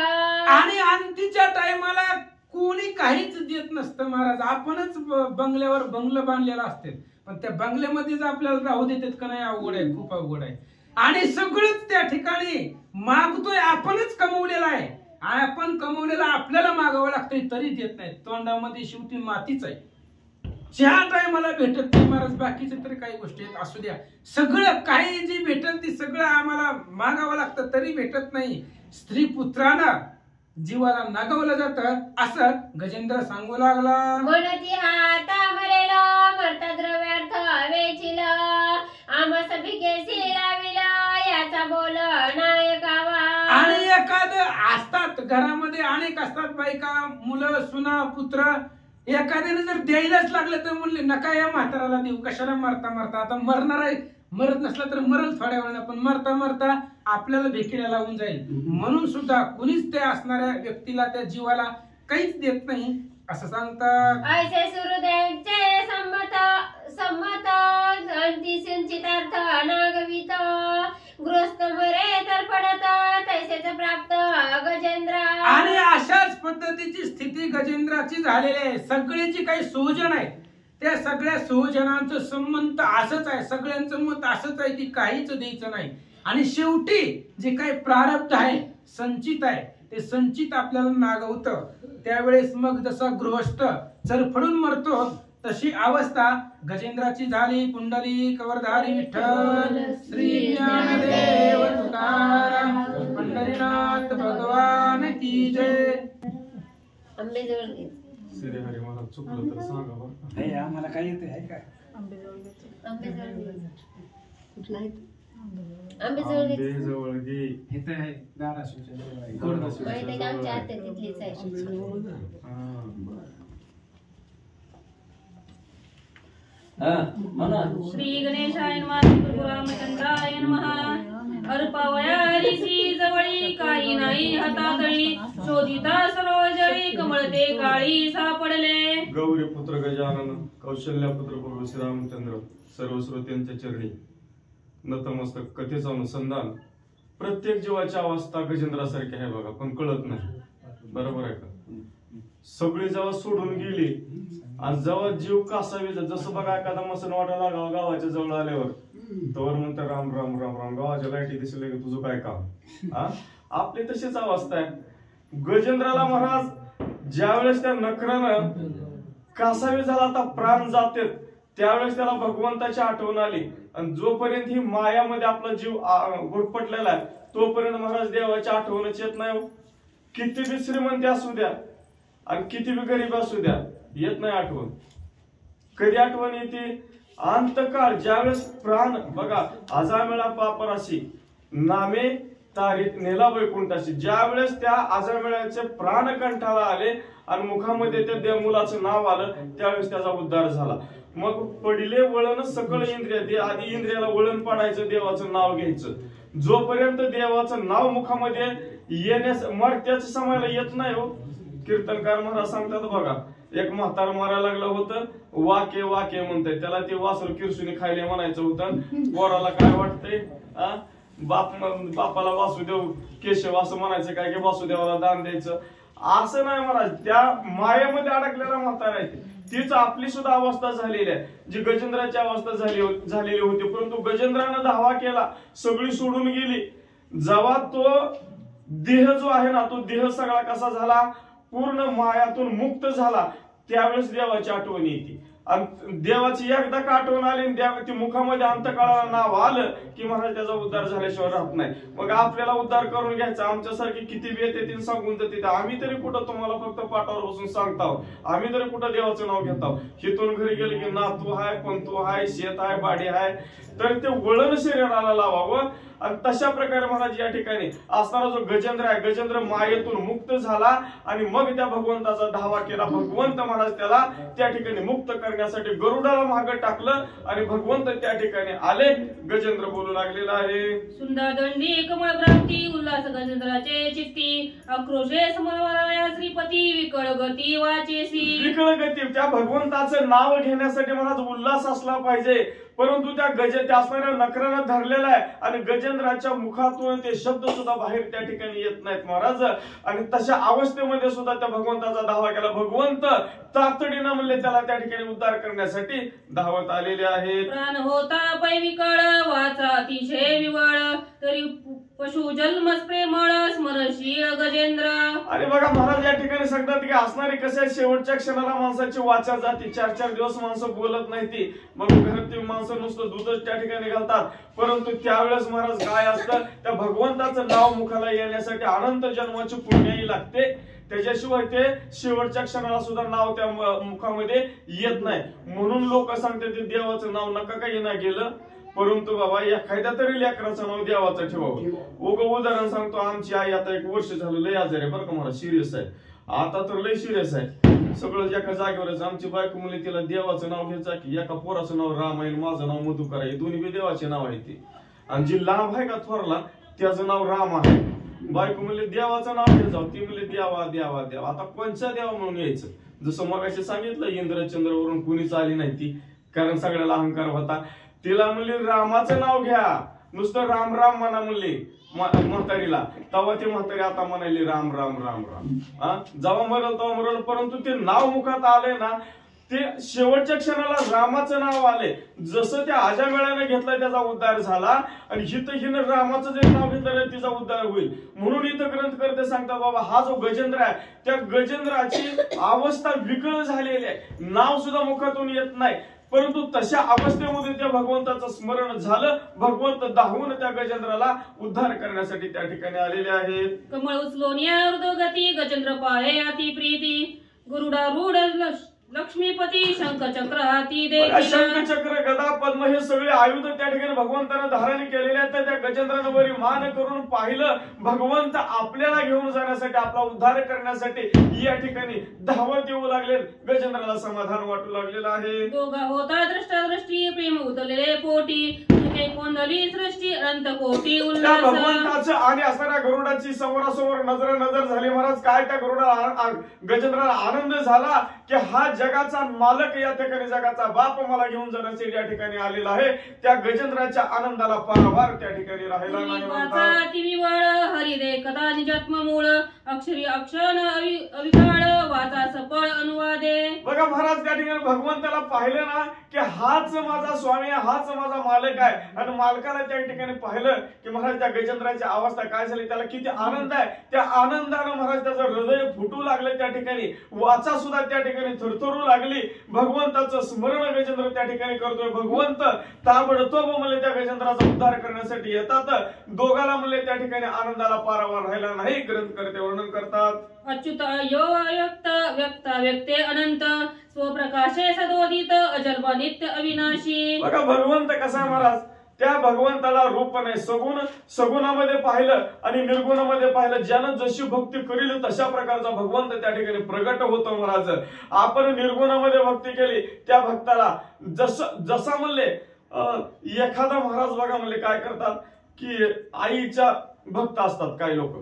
आणि अंतीच्या टायमाला कोणी काहीच देत नसतं महाराज. आपणच बंगल्यावर बंगलं बांधलेलं असते, पण त्या बंगल्यामध्येच आपल्याला राहू देतात का नाही, अवघड आहे, खूप अवघड आहे. आणि सगळंच त्या ठिकाणी मागतोय, आपणच कमवलेलं आहे. आणि आपण कमवलेलं आपल्याला मागावं लागतंय तरी देत नाही. तोंडामध्ये शेवटी मातीच आहे. ज्या टायमाला भेटत नाही महाराज, बाकीचे तरी काही गोष्टी आहेत असू द्या, सगळं काही जे भेटल ते सगळं आम्हाला मागावं लागतं तरी भेटत नाही. स्त्री पुत्राला जीवाला नागवलं जातं असं गजेंद्र सांगू लागला. म्हणती हाता मरेल मरता द्रव्यार्थ वेचिल आमस भिकेसी लाविल याचा बोल नायकावा. आणि एखाद असतात घरामध्ये अनेक असतात बायका, मुलं, सुना, पुत्र. एखाद्याने जर द्यायलाच लागलं तर म्हणले नका या म्हाताराला देऊ, कशाला मरता मरता, आता मरणार आहे, मरत नसला तर मरल थोड्या वेळानं, पण मरता मरता आपल्याला भेटीला लावून जाईल. म्हणून सुद्धा कुणीच त्या असणाऱ्या व्यक्तीला, त्या जीवाला काहीच देत नाही असं सांगतात. ऐसे सुहृदांचे संमत संमत अंतिसिंचितार्थ अनागवित गृहस्थ मरे तर पडत तैसेच प्राप्त गजेंद्र. आणि अशाच पद्धतीची स्थिती गजेंद्राची झालेली आहे. सगळ्याची काही सुयोजन आहे, त्या सगळ्या सुयोजनांचं संमत असंच आहे, सगळ्यांचं मत असंच आहे की काहीच द्यायचं नाही. आणि शेवटी जे काही प्रारब्ध आहे, संचित आहे, ते संचित आपल्याला नागवतं. त्यावेळेस मग जसा गृहस्थ चरफडून मरतो तशी अवस्था गजेंद्राची झाली. कुंडली कवरधारी विठ्ठल श्री ज्ञानदेव तुकाराम पंढरीनाथ भगवान की जय. आंबेजवळ घे. श्री हरी मला चुकलं तर सांगा बरं. हे आम्हाला काय येते आहे का? आंबेजवळ घे. कुठला आहे तो? आंबेजवळ घे. आंबेजवळ घे. इथे आहे दारासूरच्या जवळ आहे. माहिती आहे का आमच्या आत्या तिथलीच आहे. श्री गणेशाय नमः. श्री प्रभू रामचंद्राय नमः. अल्पावयारीची जवळी काही नाही हातातळी शोधिता सरोजळी कमळते काळी सापडले. गौरी पुत्र गजानन कौशल्या पुत्र प्रभू श्रीरामचंद्र सर्व श्रोत्यांच्या चरणी नतमस्तक. कथेचं अनुसंधान. प्रत्येक जीवाची अवस्था गजेंद्रासारखी आहे बघा, पण कळत नाही. बरोबर आहे का? सगळी जेव्हा सोडून गेली आणि जेव्हा जीव कासावी, जसं बघा एखादा मसन वाटा लागावा गावाच्या जवळ आल्यावर, तवर म्हणतात राम राम राम राम, गावाच्या लाईटी दिसले की तुझं काय काम. आपली तशीच अवस्था आहे. गजेंद्राला महाराज ज्यावेळेस त्या नखरानं कासावी झाला, आता प्राण जाते, त्यावेळेस त्याला भगवंताची आठवण आली. आणि जोपर्यंत ही मायामध्ये आपला जीव गुरफटलेला आहे तोपर्यंत महाराज देवाची आठवणच येत नाही. किती बी श्रीमंती असू द्या आणि किती बी गरीब असू द्या, येत नाही आठवण. कधी आठवण येते? अंतकाळ, ज्यावेळेस प्राण बघा, आजामेळा पापराशी नामे तारीख नेला वैकुंठाशी, ज्यावेळेस त्या आजामेळ्याचे प्राण कंठाला आले आणि मुखामध्ये त्या मुलाचं नाव आलं, त्यावेळेस त्याचा उद्धार झाला. मग पडिले वळण सकळ इंद्रिय, आधी इंद्रियाला वळण पाडायचं, देवाचं नाव घ्यायचं. जोपर्यंत देवाचं नाव मुखामध्ये येण्यास मर्त्याच्या समयाला येत नाही हो. कीर्तनकार महाराज सांगतात बघा, एक म्हातार मारायला लागलं होतं, वाके वाके म्हणतंय, त्याला ते वासर किरसुनी खायला म्हणायचं होतं. पोराला काय वाटतंय, बापाला वासुदेव केशव असं म्हणायचं काय की वासुदेवाला दान द्यायचं, असं नाही महाराज. त्या मायेमध्ये अडकलेला म्हातारा आहे, तीच आपली सुद्धा अवस्था झालेली आहे, जी गजेंद्राची अवस्था झालेली होती. परंतु गजेंद्रानं धावा केला, सगळी सोडून गेली. जेव्हा तो देह जो आहे ना, तो देह सगळा कसा झाला, पूर्ण मायातून मुक्त झाला, त्यावेळेस देवाची आठवण येते. आणि देवाची एकदा का आठवण आली, ती मुखामध्ये अंतकाळाला नाव आलं की महाराज त्याचा उद्धार झाल्याशिवाय राहत नाही. मग आपल्याला उद्धार करून घ्यायचा. आमच्यासारखी किती बी येते सांगून जाते, आम्ही तरी कुठं तुम्हाला फक्त पाठावर बसून सांगताव, आम्ही तरी कुठं देवाचं नाव घेताव. हिथून घरी गेले की ना तू हाय, पण तू हाय, शेत आहे, बाडी आहे, तर ते वळण शरीराला लावावं. आणि तशा प्रकारे महाराज या ठिकाणी असणारा जो गजेंद्र आहे, गजेंद्र मायेतून मुक्त झाला आणि मग त्या भगवंताचा धावा केला. भगवंत महाराज त्याला त्या ठिकाणी मुक्त करण्यासाठी गरुडाला मागे टाकलं आणि भगवंत त्या ठिकाणी आले. गजेंद्र बोलू लागलेला आहे, सुंदर दंडी कमळ प्राप्ती उल्हास गजेंद्राचे चित्ती आक्रोशे समवराया श्रीपती विकळ गती वाचेसी. विकळ गती, त्या भगवंताचं नाव घेण्यासाठी महाराज उल्हास असला पाहिजे. परंतु त्या असणाऱ्या नखरानं धरलेला आहे आणि गजेंद्राच्या मुखातून ते शब्द सुद्धा बाहेर त्या ठिकाणी येत नाहीत महाराज. आणि तशा अवस्थेमध्ये सुद्धा त्या भगवंताचा धावा केला. भगवंत तातडीनं म्हणले त्याला त्या ठिकाणी उद्धार करण्यासाठी धावत आलेले आहेत. प्राण होता पै विकळ वाचा अतिशय विवळ तरी पशु जन्मस प्रेमळ स्मरणशील गजेंद्र. आणि बघा महाराज या ठिकाणी सांगतात की असणारी कसे आहे, शेवटच्या क्षणाला माणसाची वाचा जाते. 4-4 दिवस माणसं बोलत नाही ती, मग घरात माणसं नुसतं दूधच त्या ठिकाणी घालतात. परंतु त्यावेळेस महाराज काय असतं, त्या भगवंताचं नाव मुखाला येण्यासाठी अनंत जन्माची पुण्याई लागते. त्याच्याशिवाय ते शेवटच्या क्षणाला सुद्धा नाव त्या मुखामध्ये येत नाही. म्हणून लोक सांगतात ते देवाचं नाव नका काही ना गेलं, परंतु बाबा एखाद्या तरी लेकराचं नाव देवाचं ठेवावं. उदाहरण सांगतो, आमची आई आता 1 वर्ष झालं लय आजारी आहे बरं का, मला सिरियस आहे. आता तर लय सिरियस आहे, सगळं एका जागेवरच. आमची बायको म्हणली तिला देवाचं नाव घ्यायचं की, एका पोराचं नाव राम आहे, माझं नाव मधुकर आहे, दोन्ही बी देवाचे नाव आहे ते. आणि जी लांब आहे का थोरला त्याचं नाव राम आहे. बायको म्हणले देवाचं नाव घ्यायचं, ती म्हणली देवा देवा देवा. आता कोणच्या देवा म्हणून यायचं? जसं मगाशी सांगितलं, इंद्रचंद्रवरून कुणीच आली नाही ती, कारण सगळ्याला अहंकार होता. तिला म्हणली रामाचं नाव घ्या, नुसतं राम राम म्हणा म्हणली म्हातारीला. तेव्हा ती म्हातारी आता म्हणाली राम राम राम राम. जेव्हा मरल तेव्हा मरल, परंतु ते नाव मुखात आले ना, ते शेवटच्या क्षणाला रामाचं नाव आले. जसं त्या आजामेळाने घेतलाय त्याचा उद्धार झाला, आणि हिनं रामाचं जे नाव घेतलं तिचा उद्धार होईल. म्हणून इथं ग्रंथकर्ते सांगतात बाबा, हा जो गजेंद्र आहे त्या गजेंद्राची अवस्था विकळ झालेली आहे, नाव सुद्धा मुखातून येत नाही. परंतु तशा अवस्थेमध्ये त्या भगवंताचं स्मरण झालं. भगवंत धावून त्या गजेंद्राला उद्धार करण्यासाठी त्या ठिकाणी आलेले आहेत. कमळ उचलून या गती गजेंद्र पाहे अति प्रीती. गुरुडारूढ लक्ष्मीपती शंखचक्र हाती दे. शंखचक्र गदा पद्म हे सगळे आयुध त्या ठिकाणी भगवंतानं धारण केलेले आहेत. त्या गजेंद्रानं वरी मान करून पाहिलं, भगवंत आपल्याला घेऊन जाण्यासाठी, आपला उद्धार करण्यासाठी या ठिकाणी धावत येऊ लागले. गजेंद्राला समाधान वाटू लागलेलं आहे. दोघा होता दृष्टी प्रेम उतरलेले पोटी. कोंदली सृष्टी अनंत कोटी उल्हास. भगवंताचं आणि असणाऱ्या गरुडाची समोरासमोर नजर झाली. महाराज काय त्या गरुडाला गजेंद्राला आनंद झाला की हा जगाचा मालक, या ठिकाणी जगाचा बाप मला घेऊन जाण्यासाठी या ठिकाणी आलेला आहे. त्या गजेंद्राच्या आनंदाला पारावार त्या ठिकाणी राहिला नाही. हरिदे कदा निजात्म मूळ अक्षरी अक्षण अविकाळ वाचा सफळ अनुवादे. बघा महाराज त्या ठिकाणी भगवंताला पाहिलं ना की हाच माझा स्वामी, हाच माझा मालक आहे. आणि मालकाला त्या ठिकाणी पाहिलं की महाराज त्या गजेंद्राची अवस्था काय झाली, त्याला किती आनंद आहे. त्या आनंदानं महाराज त्याचं हृदय फुटू लागलं. त्या ठिकाणी वाचा सुद्धा त्या ठिकाणी थरथरू लागली. भगवंताचं स्मरण गजेंद्र त्या ठिकाणी करतोय. भगवंत ताबडतोब म्हणले त्या गजेंद्राचा उद्धार करण्यासाठी येतात. दोघाला म्हणले त्या ठिकाणी आनंदाला पारावार राहिला नाही. ग्रंथकर्ते वर्णन करतात, अच्युत यो व्यक्त व्यक्ता व्यक्ते अनंत स्वप्रकाशे सदोदित अजल्प नित्य अविनाशी. बघा भगवंत कसा आहे महाराज, त्या भगवंताला रूप नाही. सगुणामध्ये पाहिलं आणि निर्गुणामध्ये पाहिलं. ज्यानं जशी भक्ती करील तशा प्रकारचा भगवंत त्या ठिकाणी प्रगट होतो. महाराज आपण निर्गुणामध्ये भक्ती केली, त्या भक्ताला जसा म्हणले एखादा महाराज बघा म्हणले काय करतात की आईच्या भक्त असतात काही लोक,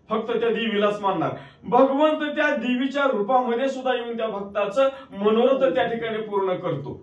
फक्त त्या देवीलाच मानणार. भगवंत त्या देवीच्या रूपामध्ये सुद्धा येऊन त्या भक्ताचं मनोरथ त्या ठिकाणी पूर्ण करतो.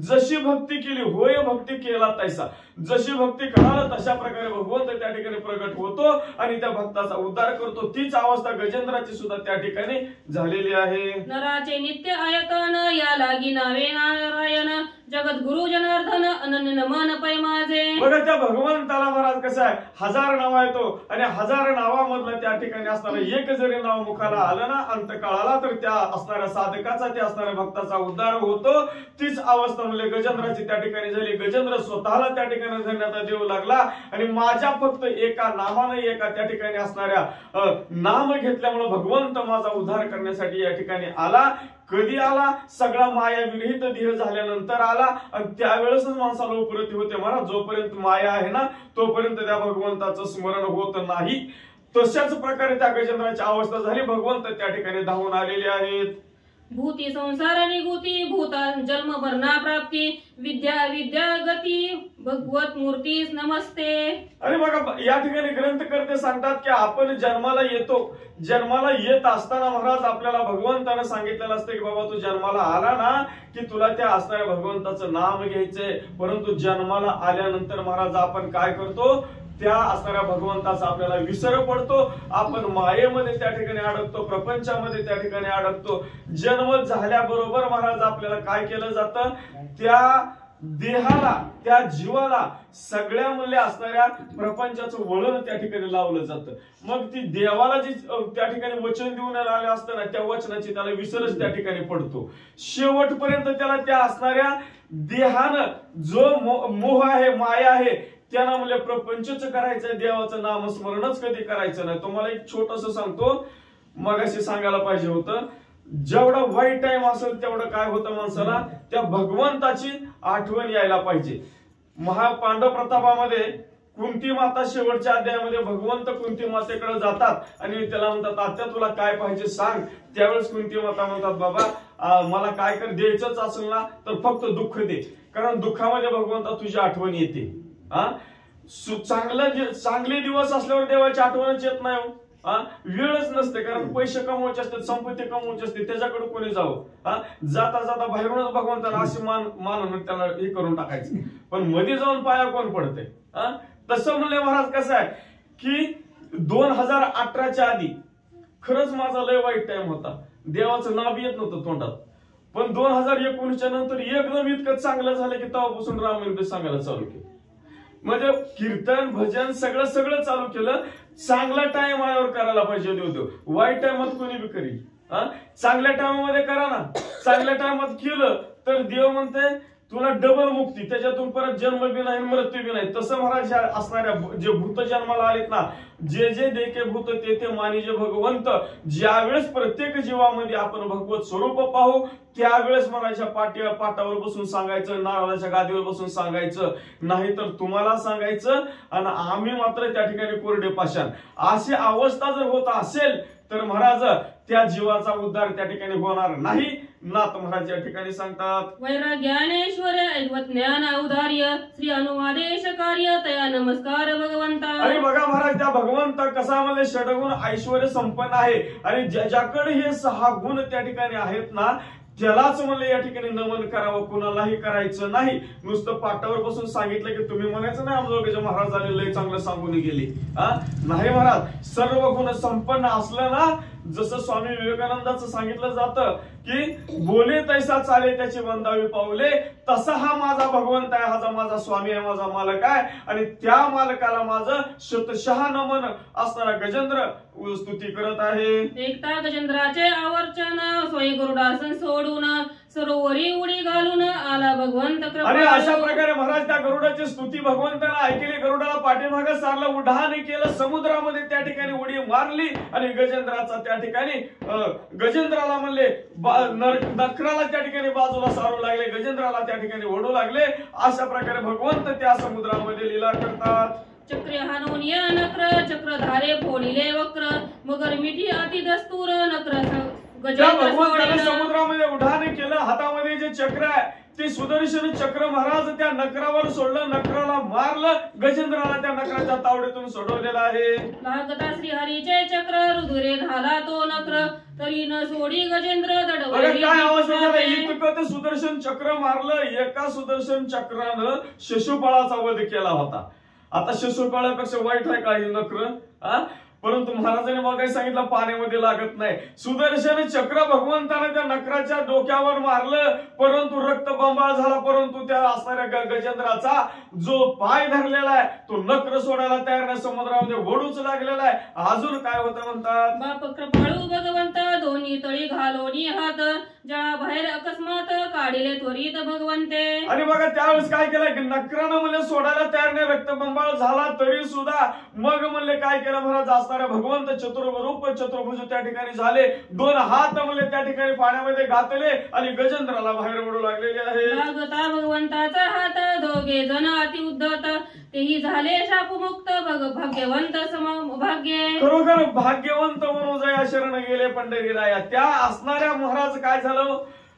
जशी भक्ती केली होय भक्ती केला तैसा, जशी भक्ती कराल तशा प्रकारे भगवंत त्या ठिकाणी प्रगट होतो आणि त्या भक्ताचा उद्धार करतो. तीच अवस्था गजेंद्राची सुद्धा त्या ठिकाणी झालेली आहे. नराचे नित्य आयतन या लागी नावे नारायण जगत गुरु जनार्दन अनन्य नमन पै माझे. बघा त्या भगवंताला महाराज कसं आहे, 1000 नाव आहे तो, आणि 1000 नावामधलं त्या ठिकाणी असणारं एक जरी नाव मुखाला आलं ना अंतकाळाला, तर त्या असणाऱ्या साधकाचा, त्या असणाऱ्या भक्ताचा उद्धार होतो. तीच अवस्था म्हणजे गजेंद्राची त्या ठिकाणी झाली. गजेंद्र स्वतःला त्या ठिकाणी धन्यता देऊ लागला आणि माझ्या फक्त एका नामाने, एका त्या ठिकाणी असणाऱ्या नाम घेतल्यामुळे भगवंत माझा उद्धार करण्यासाठी या ठिकाणी आला. कधी आला? सगळा माया विरहित देह झाल्यानंतर आला. आणि त्यावेळेस माणसाला उपरती होते. महाराज जोपर्यंत माया आहे ना तोपर्यंत त्या भगवंताचं स्मरण होत नाही. तशाच प्रकारे त्या गजेंद्राची अवस्था झाली. भगवंत त्या ठिकाणी धावून आलेले आहेत. भूती संसार निगुती भूता जन्म भरणा प्राप्ती विद्या विद्या गती भगवत मूर्तीस नमस्ते. अरे बघा या ठिकाणी ग्रंथकर्ते सांगतात की आपण जन्माला येतो. जन्माला येत असताना महाराज आपल्याला भगवंतानं सांगितलेलं असतं की बाबा तू जन्माला आला ना की तुला त्या असणाऱ्या भगवंताचं नाम घ्यायचंय. परंतु जन्माला आल्यानंतर महाराज आपण काय करतो, त्या असणाऱ्या भगवंताचा आपल्याला विसर पडतो. आपण मायेमध्ये त्या ठिकाणी अडकतो, प्रपंचामध्ये त्या ठिकाणी अडकतो. जन्म झाल्याबरोबर महाराज आपल्याला काय केलं जातं, त्या देहाला, त्या जीवाला सगळ्या मूल्य असणाऱ्या प्रपंचाचं वळण त्या ठिकाणी लावलं जातं. मग ती देवाला जी त्या ठिकाणी वचन देऊन आले असतं ना, त्या वचनाची त्याला विसरच त्या ठिकाणी पडतो. शेवटपर्यंत त्याला त्या असणाऱ्या देहानं जो मोह आहे, माया आहे, त्यांना म्हणले प्रपंचच करायचंय, देवाचं नामस्मरणच कधी करायचं नाही. तुम्हाला एक छोटस सांगतो, मगाशी सांगायला पाहिजे होतं, जेवढा वाईट टाइम असेल तेवढं काय होतं माणसाला, त्या भगवंताची आठवण यायला पाहिजे. महापांडव प्रतापामध्ये कुंती माता शेवटच्या अध्यायामध्ये भगवंत कुंती मातेकडे जातात आणि त्याला म्हणतात, आत्या तुला काय पाहिजे सांग. त्यावेळेस कुंती माता म्हणतात, बाबा मला काय कर द्यायचंच असेल ना तर फक्त दुःख दे, कारण दुःखामध्ये भगवंता तुझी आठवण येते. चांगले दिवस असल्यावर देवाची आठवणच येत नाही. वेळच नसते, कारण पैसे कमवायचे असतात, संपत्ती कमवायची असते, त्याच्याकडे कोणी जावं. जाता जाता बाहेरूनच भगवंताला अशी मान त्याला हे करून टाकायचं, पण मध्ये जाऊन पाया कोण पडते. तसं म्हणले महाराज कसं आहे की 2018च्या आधी खरंच माझा लय वाईट टाइम होता, देवाचं नाव येत नव्हतं तोंडात. पण 2019च्या नंतर एकदम इतकं चांगलं झालं की तेव्हापासून रामलिंग सांगायला चालू केलं. म्हणजे कीर्तन भजन सगळं चालू केलं. चांगला टाइम आल्यावर करायला पाहिजे देव. वाईट टाइमात कोणी बी करी, चांगल्या टाइमामध्ये करा ना. चांगल्या टाइमात केलं तर देव म्हणते तुला डबल मुक्ती, त्याच्यातून परत जन्म बी नाही मृत्यू बी नाही. तसं महाराज असणाऱ्या जे भूत जन्माला आलेत ना, जे जे देखे भूत ते ते मानिजे भगवंत, ज्यावेळेस प्रत्येक जीवामध्ये आपण भगवत स्वरूप पाहू त्यावेळेस महाराजच्या पाटावर बसून सांगायचं, नारळाच्या गादीवर बसून सांगायचं, नाही तर तुम्हाला सांगायचं आणि आम्ही मात्र त्या ठिकाणी कोरडे पाषाण. अशी अवस्था जर होत असेल तर महाराज त्या जीवाचा उद्धार त्या ठिकाणी होणार नाही. नाथ महाराज या ठिकाणी सांगतात, वैराग्यानेश्वर ऐवत ज्ञान औदार्य श्री अनुवादेश कार्य तया नमस्कार भगवंता. आणि बघा महाराज त्या भगवंत कसा म्हणजे षडगुण ऐश्वर संपन्न आहे आणि ज्याच्याकडे हे 6 गुण त्या ठिकाणी आहेत ना त्यालाच म्हणलं या ठिकाणी नमन करावं, कुणालाही करायचं नाही. नुसतं पाटावर बसून सांगितलं की तुम्ही म्हणायचं नाही आमच्या महाराज आले लय चांगलं सांगून गेले. नाही महाराज, सर्व गुण संपन्न असलं ना, जसं स्वामी विवेकानंदाचं सांगितलं जातं की बोले तैसा चाले त्याची वंदावी पावले, तसा हा माझा भगवंत आहे, हा माझा स्वामी आहे, माझा मालक आहे आणि त्या मालकाला माझं शतशः नमन असणारा गजेंद्र स्तुती करत आहे. एकता गजेंद्राचे आवर्चन स्वयं गरुडासन सोडून सरोवरी उडी घालून आला भगवंत कृपा. आणि अशा प्रकारे महाराज त्या गरुडाची स्तुती भगवंताला ऐकली, गरुडाला पाठीमागे सारलं, उड्डाण केलं, समुद्रामध्ये त्या ठिकाणी उडी मारली आणि गजेंद्राचा त्या ठिकाणी गजेंद्राला म्हणले नखराला त्या ठिकाणी बाजूला सारू लागले, गजेंद्राला त्या ठिकाणी ओढू लागले. अशा प्रकारे भगवंत त्या समुद्रामध्ये लीला करतात. चक्र हानून या नक्र चक्रधारे फोडिले वक्र मगर मिठी अति दस्तूर नक्र भगवंताने समुद्रामध्ये उड्डाण केलं. हातामध्ये जे चक्र आहे ते सुदर्शन चक्र महाराज त्या नकरावर सोडलं, नकराला मारलं, गजेंद्राला त्या नकराच्या तावडीतून सोडवलेलं आहे. लागता श्रीहरीचे चक्र रुधिरे झाला तो नक्र तरी न सोडी गजेंद्र दडवली. काय अवस्था झाली, इतकं ते सुदर्शन चक्र मारलं. एका सुदर्शन चक्रानं शिशुपाळाचा वध केला होता. आता शिशुपाळापेक्षा वाईट आहे का हे नक्र? परंतु महाराजांनी मग काय सांगितलं, पाण्यामध्ये लागत नाही. सुदर्शन चक्र भगवंताने त्या नकराच्या डोक्यावर मारलं, परंतु रक्तबंबाळ झाला. परंतु त्या असणाऱ्या गजेंद्राचा जो पाय धरलेला आहे तो नक्र सोडायला तयार नाही, समुद्रामध्ये ओढूच लागलेला आहे. अजून काय होतं म्हणतात, बाप कृपाळू भगवंत दोन्ही तळी घालोनी हात जळा बाहेर अकस्मात काढिले त्वरित भगवंते. आणि बघा त्यावेळेस काय केलं की नकरानं म्हणले सोडायला तयार नाही, रक्तबंबाळ झाला तरी सुद्धा मग म्हणले काय केलं महाराज, असणाऱ्या भगवंत चतुर्रूप चतुर्भुज त्या ठिकाणी झाले. 2 हात म्हणले त्या ठिकाणी पाण्यामध्ये घातले आणि गजेंद्राला बाहेर ओढू लागलेले आहे. लागता भगवंताचा हात दोघे जण अति उद्धत तेही झाले शापमुक्त भाग्यवंत भाग्ये. खरोखर भाग्यवंत म्हणून जया शरण गेले पंढरीला. त्या असणाऱ्या महाराज काय झालं,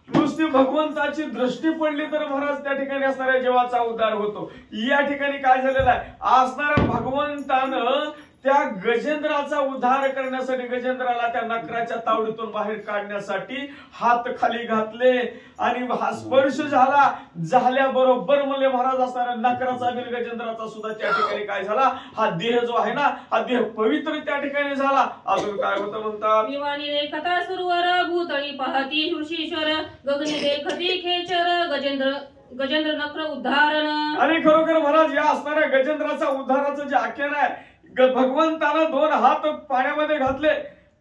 नुसती भगवंताची दृष्टी पडली तर महाराज त्या ठिकाणी असणाऱ्या जीवाचा उद्धार होतो. या ठिकाणी काय झालेलं आहे, असणाऱ्या भगवंतानं त्या गजेंद्राचा उद्धार करण्यासाठी, गजेंद्राला त्या नकराच्या तावडीतून बाहेर काढण्यासाठी हात खाली घातले आणि हा स्पर्श झाल्याबरोबर म्हणले महाराज असणाऱ्या नकराचा आणि गजेंद्राचा सुद्धा त्या ठिकाणी काय झाला, हा देह जो आहे ना हा देह पवित्र त्या ठिकाणी झाला. अजून काय होतं म्हणतात, विवानी रेखता सुरवर भूतळी पाहती ऋषीश्वर गगनी देखती खेचर गजेंद्र नक्र उद्धारण. आणि खरोखर महाराज या असणाऱ्या गजेंद्राचा उद्धाराचं जे आख्यान आहे, भगवंतानं 2 हात पाण्यामध्ये घातले,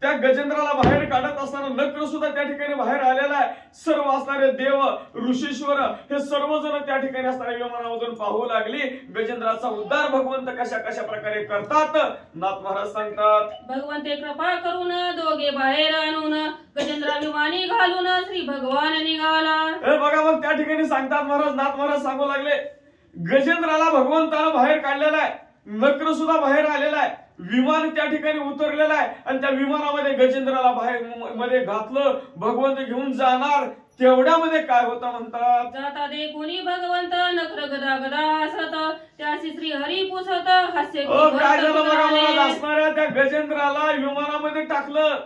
त्या गजेंद्राला बाहेर काढत असताना नक्र सुद्धा त्या ठिकाणी बाहेर आलेला आहे. सर्व असणारे देव ऋषीश्वर हे सर्वजण त्या ठिकाणी असणाऱ्या विमानामधून पाहू लागली. गजेंद्राचा उद्धार भगवंत कशा कशा प्रकारे करतात नाथ महाराज सांगतात. भगवंते कृपा करून दोघे बाहेर आणून गजेंद्रा विमानी घालून श्री भगवान निघाला. हे बघा मग त्या ठिकाणी सांगतात महाराज, नाथ महाराज सांगू लागले, गजेंद्राला भगवंतानं बाहेर काढलेला आहे, नक्र सुद्धा बाहेर आलेला आहे, विमान त्या ठिकाणी उतरलेलं आहे आणि त्या विमानामध्ये गजेंद्राला बाहेर मध्ये घातलं. भगवंत घेऊन जाणार तेवढ्यामध्ये काय होतं म्हणतात, जाता दे कोणी भगवंत नक्र गदा गदा असत, त्यासी श्री हरी पुसत हास्य. काय झालं बघा मला, असणाऱ्या त्या गजेंद्राला विमानामध्ये टाकलं,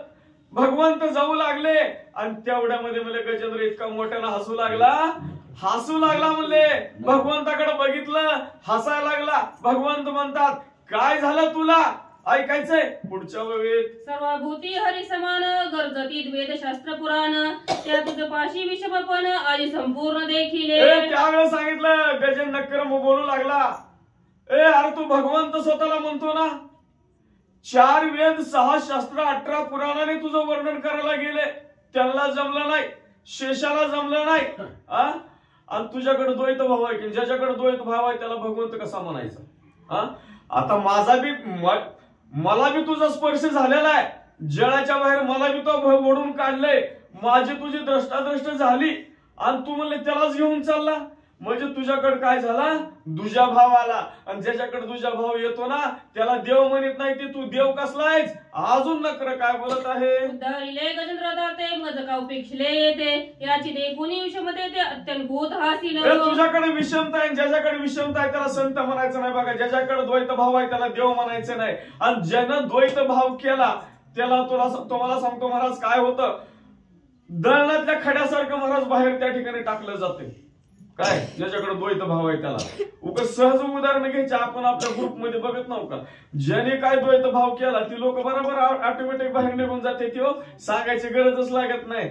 भगवंत जाऊ लागले आणि तेवढ्यामध्ये मला गजेंद्र इतका मोठ्यानं हसू लागला म्हणले. भगवंताकडे बघितलं, हसायला लागला. भगवंत म्हणतात, काय झालं तुला, ऐकायचंय पुढच्या वेळेत. सर्वभूती हरी समान गरजती वेदशास्त्र पुराण, त्या तुझ पाशी विषमपण आधी संपूर्ण देखिले. त्यावेळेस सांगितलं, गजेंद्र नक्कर बोलू लागला, अरे तू भगवंत स्वतःला म्हणतो ना, 4 वेद 6 शास्त्र 18 पुराणाने तुझं वर्णन करायला गेले, त्यांना जमलं नाही, शेषाला जमलं नाही. आणि तुझ्याकडे द्वैत भाव आहे की ज्याच्याकडे द्वैत भाव आहे त्याला भगवंत कसा म्हणायचा. आता मला बी तुझा स्पर्श झालेला आहे, जळाच्या बाहेर मला बी तो ओढून काढलंय, माझी तुझी द्रष्टाद्रष्ट झाली आणि तू म्हणले त्यालाच घेऊन चालला. म्हणजे तुझ्याकडे काय झाला, दुजा भाव आला आणि ज्याच्याकडे दुजा भाव येतो ना त्याला देव म्हणत नाही, ते तू देव कसला आहेस. अजून नक्र काय बोलत आहे, उद्धारिले गजेंद्र दाते मज का उपेक्षले येते, याची देखुनी विषमते ते अत्यंभूत हासिल. तुझ्याकडे विषमता आहे, ज्याच्याकडे विषमता आहे त्याला संत म्हणायचं नाही. बघा, ज्याच्याकडे द्वैत भाव आहे त्याला देव म्हणायचं नाही. आणि ज्यानं द्वैत भाव केला त्याला तुम्हाला सांगतो महाराज काय होतं, दळणातल्या खड्यासारखं महाराज बाहेर त्या ठिकाणी टाकलं जाते. काय, ज्याच्याकडे द्वैत भाव आहे त्याला. उगाच सहज उदाहरण घ्यायचे आपण आपल्या ग्रुपमध्ये बघत नव्हतो का, ज्याने काय द्वैत भाव केला ती लोक बरोबर ऑटोमॅटिक बाहेर निघून जाते. ती सांगायची गरजच लागत नाही.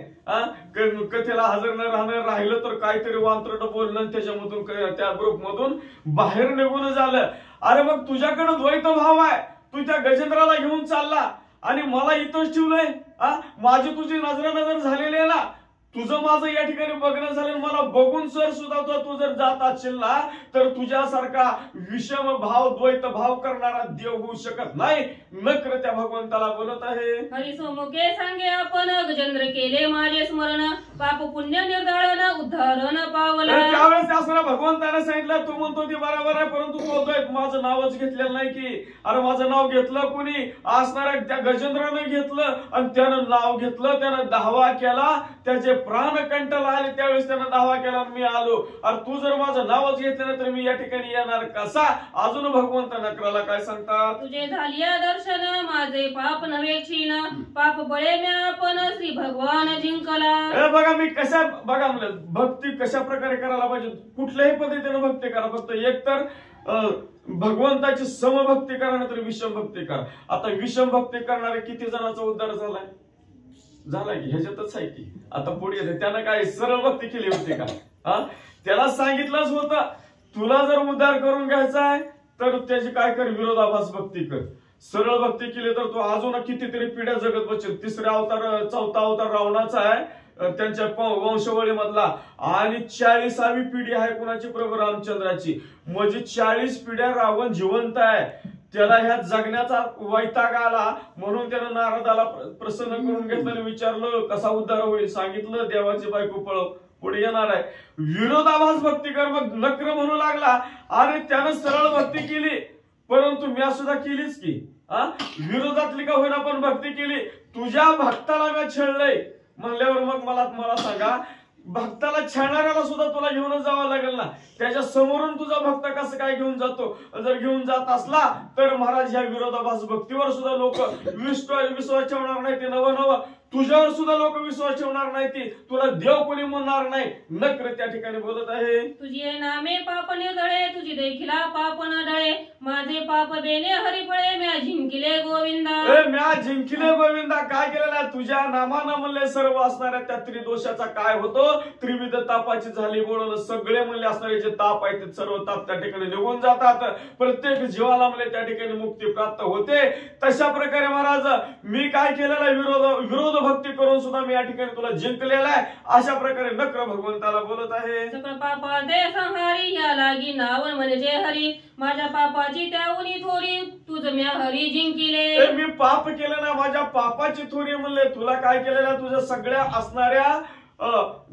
कथेला हजर न राहिलं तर काहीतरी वांत्रट बोललं त्याच्यामधून त्या ग्रुपमधून बाहेर निघून झालं. अरे मग तुझ्याकडे द्वैत भाव आहे, तू त्या गजेंद्राला घेऊन चालला आणि मला इथंच ठेवलंय. माझी तुझी नजर झालेली आहे ना, तुझं माझं या ठिकाणी बघणं झालं, मला बघून सर सुद्धा तू जर जात असशील ना तर तुझ्यासारखा विषम भाव द्वैत भाव करणारा देव होऊ शकत नाही. नक्र त्या भगवंताला बोलत आहे. हरिसोमुखे सांगे आपण गजेंद्र केले माझे स्मरण, पाप पुण्य निर्दाळन उद्धारण पावला. त्यावेळेस असणारा भगवंताने सांगितलं, तू म्हणतो ती बरोबर आहे, परंतु तू बोलतोय माझं नावच घेतलेलं नाही की. अरे माझं नाव घेतलं कोणी, असणाऱ्या त्या गजेंद्राने घेतलं आणि त्यानं नाव घेतलं, त्यानं दावा केला, त्याचे प्राण कंटाला आले, त्यावेळेस त्यानं दावा केला मी आलो. अरे तू जर माझं नावच घेतलं तर मी या ठिकाणी येणार कसा. अजून भगवंत नकराला काय सांगतात, तुझे झालिया दर्शन माझे पाप नव्हे क्षीण, पाप बळे म्या पण श्री भगवान जिंकला. बघा मी कशा बघा म्हणलं भक्ती कशा प्रकारे करायला पाहिजे, कुठल्याही पद्धतीने भक्ती करा, फक्त एक तर भगवंताची समभक्ती करा नाही तर विषम भक्ती करा. आता विषम भक्ती करणारे किती जणांचा उद्धार झालाय की ह्याच्यातच आहे की. आता पुढे येते त्यानं काय सरळ भक्ती केली होती का, त्याला सांगितलंच होतं तुला जर उद्धार करून घ्यायचा आहे तर त्याची काय कर, विरोधाभास भक्ती कर. सरळ भक्ती केली तर तो अजून कितीतरी पिढ्या जगत बसेल. 3रा अवतार 4था अवतार रावणाचा आहे त्यांच्या वंशवळी मधला, आणि 40वी पिढी आहे कुणाची, प्रभू रामचंद्राची. म्हणजे 40 पिढ्या रावण जिवंत आहे. त्याला ह्या जगण्याचा वैताग आला म्हणून त्यानं नारदाला प्रसन्न करून घेतलं आणि विचारलं कसा उद्धार होईल. सांगितलं देवाची बायको पुढे येणार आहे. विरोधाभास भक्ती कर. मग नक्र म्हणू लागला आणि त्यानं सरळ भक्ती केली, परंतु मी सुद्धा केलीच की. विरोधातली का होईना पण भक्ती केली. तुझ्या भक्ताला मी छळलंय म्हणल्यावर मग मला सांगा, भक्ताला छळणाऱ्याला सुद्धा तुला घेऊन जावं लागेल ना. त्याच्या समोरून तुझा भक्त कसं काय घेऊन जातो. जर घेऊन जात असला तर महाराज ह्या विरोधाभास भक्तीवर सुद्धा लोक विश्वास ठेवणार नाही. ते नवं तुझ्यावर सुद्धा लोक विश्वास ठेवणार नाही. ती तुला देव कोणी म्हणणार नाही. नक्र त्या ठिकाणी बोलत आहे, तुझी नामे पाप निर्दळे तुझी देखील पाप न डळे, माझे पाप बेने हरिफळे म्या जिंकिले गोविंदा. म्या जिंकिले गोविंदा. काय केलेलं आहे? तुझ्या नामानं म्हणले सर्व असणाऱ्या त्या त्रिदोषाचा काय होतो? त्रिविध तापाची झाली म्हणून सगळे म्हणले असणारे जे ताप आहेत ते सर्व ताप त्या ठिकाणी निघून जातात. प्रत्येक जीवाला म्हणले त्या ठिकाणी मुक्ती प्राप्त होते. तशा प्रकारे महाराज मी काय केलेलं आहे? विरोध भक्ती करून सुद्धा मी या ठिकाणी तुला जिंकलेला आहे. अशा प्रकारे नक्र भगवंताला बोलत आहे. सकळ पापा दे संहारी या लागी नाव म्हणजे हरी. माझ्या पापाची त्याहून थोरी तुझ म्या हरी जिंकिले. मी पाप केलं ना, माझ्या पापाची थोरी म्हणले. तुला काय केलेलं? तुझ्या सगळ्या असणाऱ्या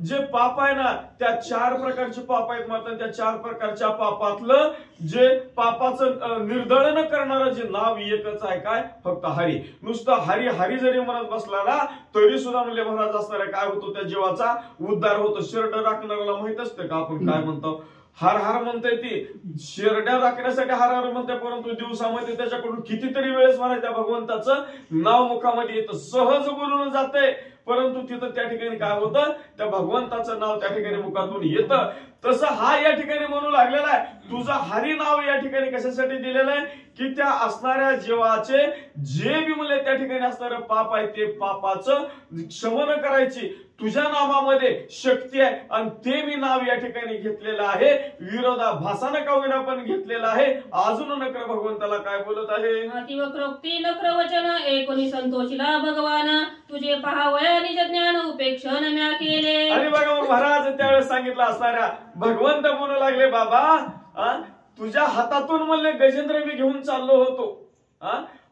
जे पाप आहे ना, त्या 4 प्रकारचे पाप आहेत मात्र त्या 4 प्रकारच्या पापातलं जे पापाचं निर्दळन करणारं जे नाव एकच आहे. काय? फक्त हरी. नुसतं हरी हरी जरी म्हणत बसला ना तरी सुद्धा म्हणले महाराज असणारे काय होतो? त्या जीवाचा उद्धार होतो. शिरड राखणाऱ्याला माहित असतं का आपण काय म्हणतो? हर हर म्हणताय. ती शेरड्या राखण्यासाठी हर हर म्हणताय, परंतु दिवसामध्ये त्याच्याकडून कितीतरी वेळेस मला त्या भगवंताचं नाव मुखामध्ये येतं. सहज बोलून जाते, परंतु तिथं त्या ठिकाणी काय होतं? त्या भगवंताचं नाव त्या ठिकाणी मुखातून येतं. तसं हा या ठिकाणी म्हणू लागलेला आहे. तुझं हरी नाव या ठिकाणी कशासाठी दिलेलं आहे? की त्या असणाऱ्या जीवाचे जे बी म्हणले त्या ठिकाणी असणारं पाप आहे ते पापाचं क्षमन करायची तुझ्या नामामध्ये शक्ती आहे. आणि ते मी नाव या ठिकाणी घेतलेलं आहे. विरोधाभासानं का होईना पण घेतलेलं आहे. अजून नक्र भगवंताला काय बोलत आहे? अतिवक्रोक्ती नक्र वचन एकोणी संतोषीला भगवान. तुझे पहावया निज ज्ञान उपेक्षण म्या केले. आणि बघा महाराज त्यावेळेस सांगितलं असणाऱ्या भगवंत बोलू लागले, बाबा तुझ्या हातातून म्हणले गजेंद्र मी घेऊन चाललो होतो,